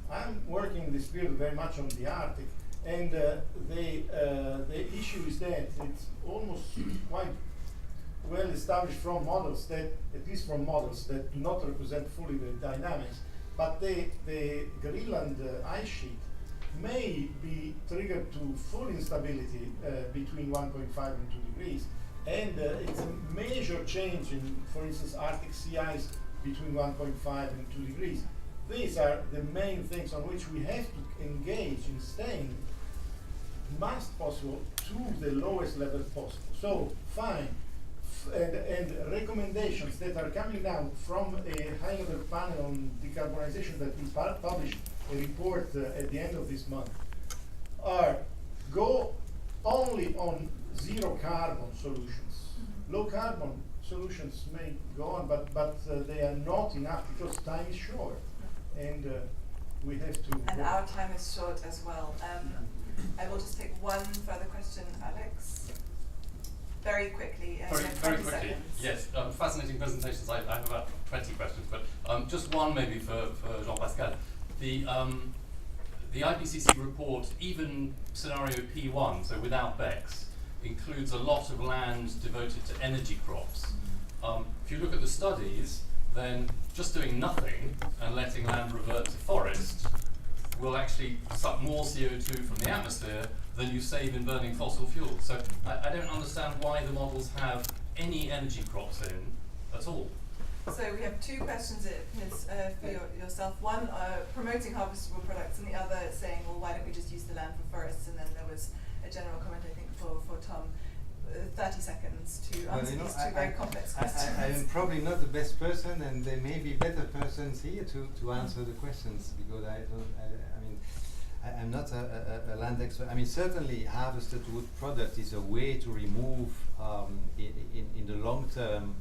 I'm working in this field very much on the Arctic, and the issue is that it's almost quite well established from models that, at least from models that do not represent fully the dynamics, but the Greenland ice sheet may be triggered to full instability between 1.5 and 2 degrees. And it's a major change in, for instance, Arctic sea ice between 1.5 and 2 degrees. These are the main things on which we have to engage in staying, most possible, to the lowest level possible. So, fine. And recommendations that are coming down from a high-level panel on decarbonization that will publish a report at the end of this month are go only on zero carbon solutions. Low carbon solutions may go on, but they are not enough because time is short, and we have to. And our time is short as well. I will just take one further question, Alex. Very quickly. Very quickly. Seconds. Yes, fascinating presentations. I have about 20 questions, but just one maybe for Jean-Pascal. The IPCC report, even scenario P1, so without BECCS, includes a lot of land devoted to energy crops. If you look at the studies, then just doing nothing and letting land revert to forest will actually suck more CO2 from the atmosphere than you save in burning fossil fuels. So I don't understand why the models have any energy crops in at all. So we have two questions for yourself. One, promoting harvestable products, and the other saying, well, why don't we just use the land for forests? And then there was a general comment, I think, for Tom. 30 seconds to answer these two very complex questions. I am probably not the best person, and there may be better persons here to answer the questions, because I'm not a land expert. I mean, certainly harvested wood product is a way to remove in the long term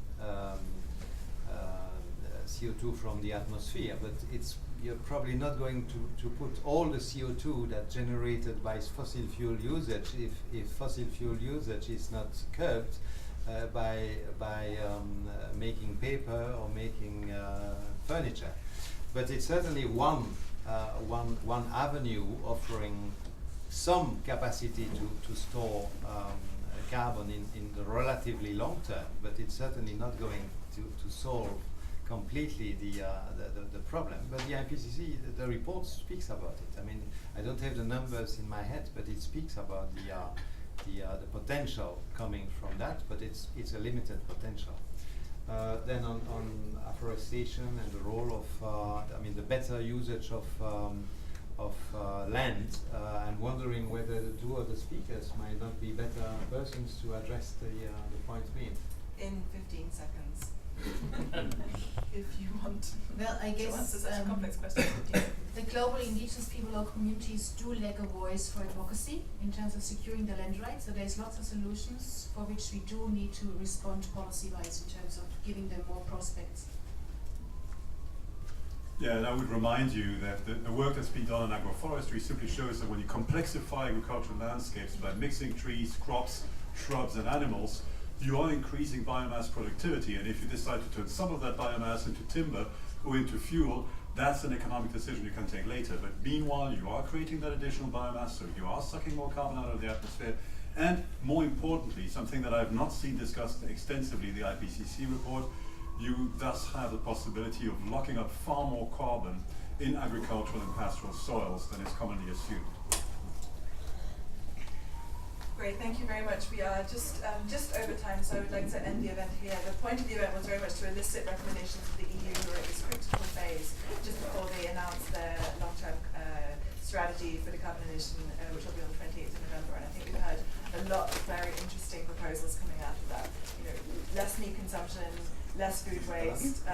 CO2 from the atmosphere, but you're probably not going to put all the CO2 that's generated by fossil fuel usage if fossil fuel usage is not curbed by making paper or making furniture. But it's certainly one avenue offering some capacity to store carbon in the relatively long term, but it's certainly not going to solve completely the problem. But the IPCC, the report speaks about it. I mean, I don't have the numbers in my head, but it speaks about the potential coming from that, but it's a limited potential. Then on afforestation and the role of, the better usage of land, I'm wondering whether the two other speakers might not be better persons to address the point made. In 15 seconds. If you want. Well, I guess to answer such a complex question. the global indigenous people or communities do lack a voice for advocacy in terms of securing the land rights. So there's lots of solutions for which we do need to respond policy-wise in terms of giving them more prospects. Yeah, and I would remind you that the work that's been done on agroforestry simply shows that when you complexify agricultural landscapes by mixing trees, crops, shrubs, and animals, you are increasing biomass productivity, and if you decide to turn some of that biomass into timber or into fuel, that's an economic decision you can take later. But meanwhile, you are creating that additional biomass, so you are sucking more carbon out of the atmosphere, and more importantly, something that I've not seen discussed extensively in the IPCC report, you thus have the possibility of locking up far more carbon in agricultural and pastoral soils than is commonly assumed. Great, thank you very much. We are just over time, so I would like to end the event here. The point of the event was very much to elicit recommendations for the EU who are at this critical phase, just before they announce their long-term strategy for decarbonization, which will be on the 28th of November. And I think we've had a lot of very interesting proposals coming out of that. You know, less meat consumption, less food waste,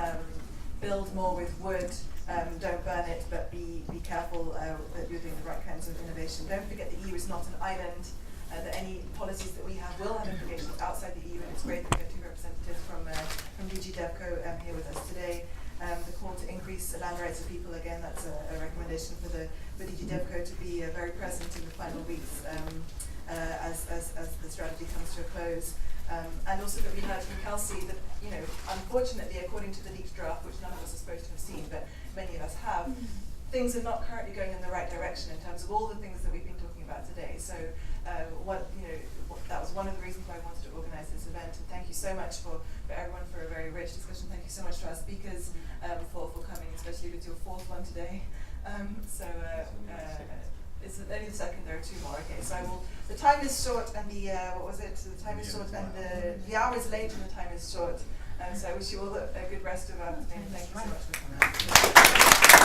build more with wood, don't burn it, but be careful that you're doing the right kinds of innovation. Don't forget the EU is not an island, that any policies that we have will have implications outside the EU, and it's great that we have two representatives from DG DevCo here with us today. The call to increase land rights of people, again, that's a recommendation for DG DevCo to be very present in the final weeks as the strategy comes to a close. And also that we heard from Kelsey that, unfortunately, according to the leaked draft, which none of us are supposed to have seen, but many of us have, things are not currently going in the right direction in terms of all the things that we've been talking about today. So that was one of the reasons why I wanted to organize this event. And thank you so much for everyone for a very rich discussion. Thank you so much to our speakers for coming, especially with your fourth one today. It's only the second, there are two more. Okay, so the time is short and the time is short and the hour is late and the time is short. So I wish you all a good rest of our afternoon. Thank you so much for coming.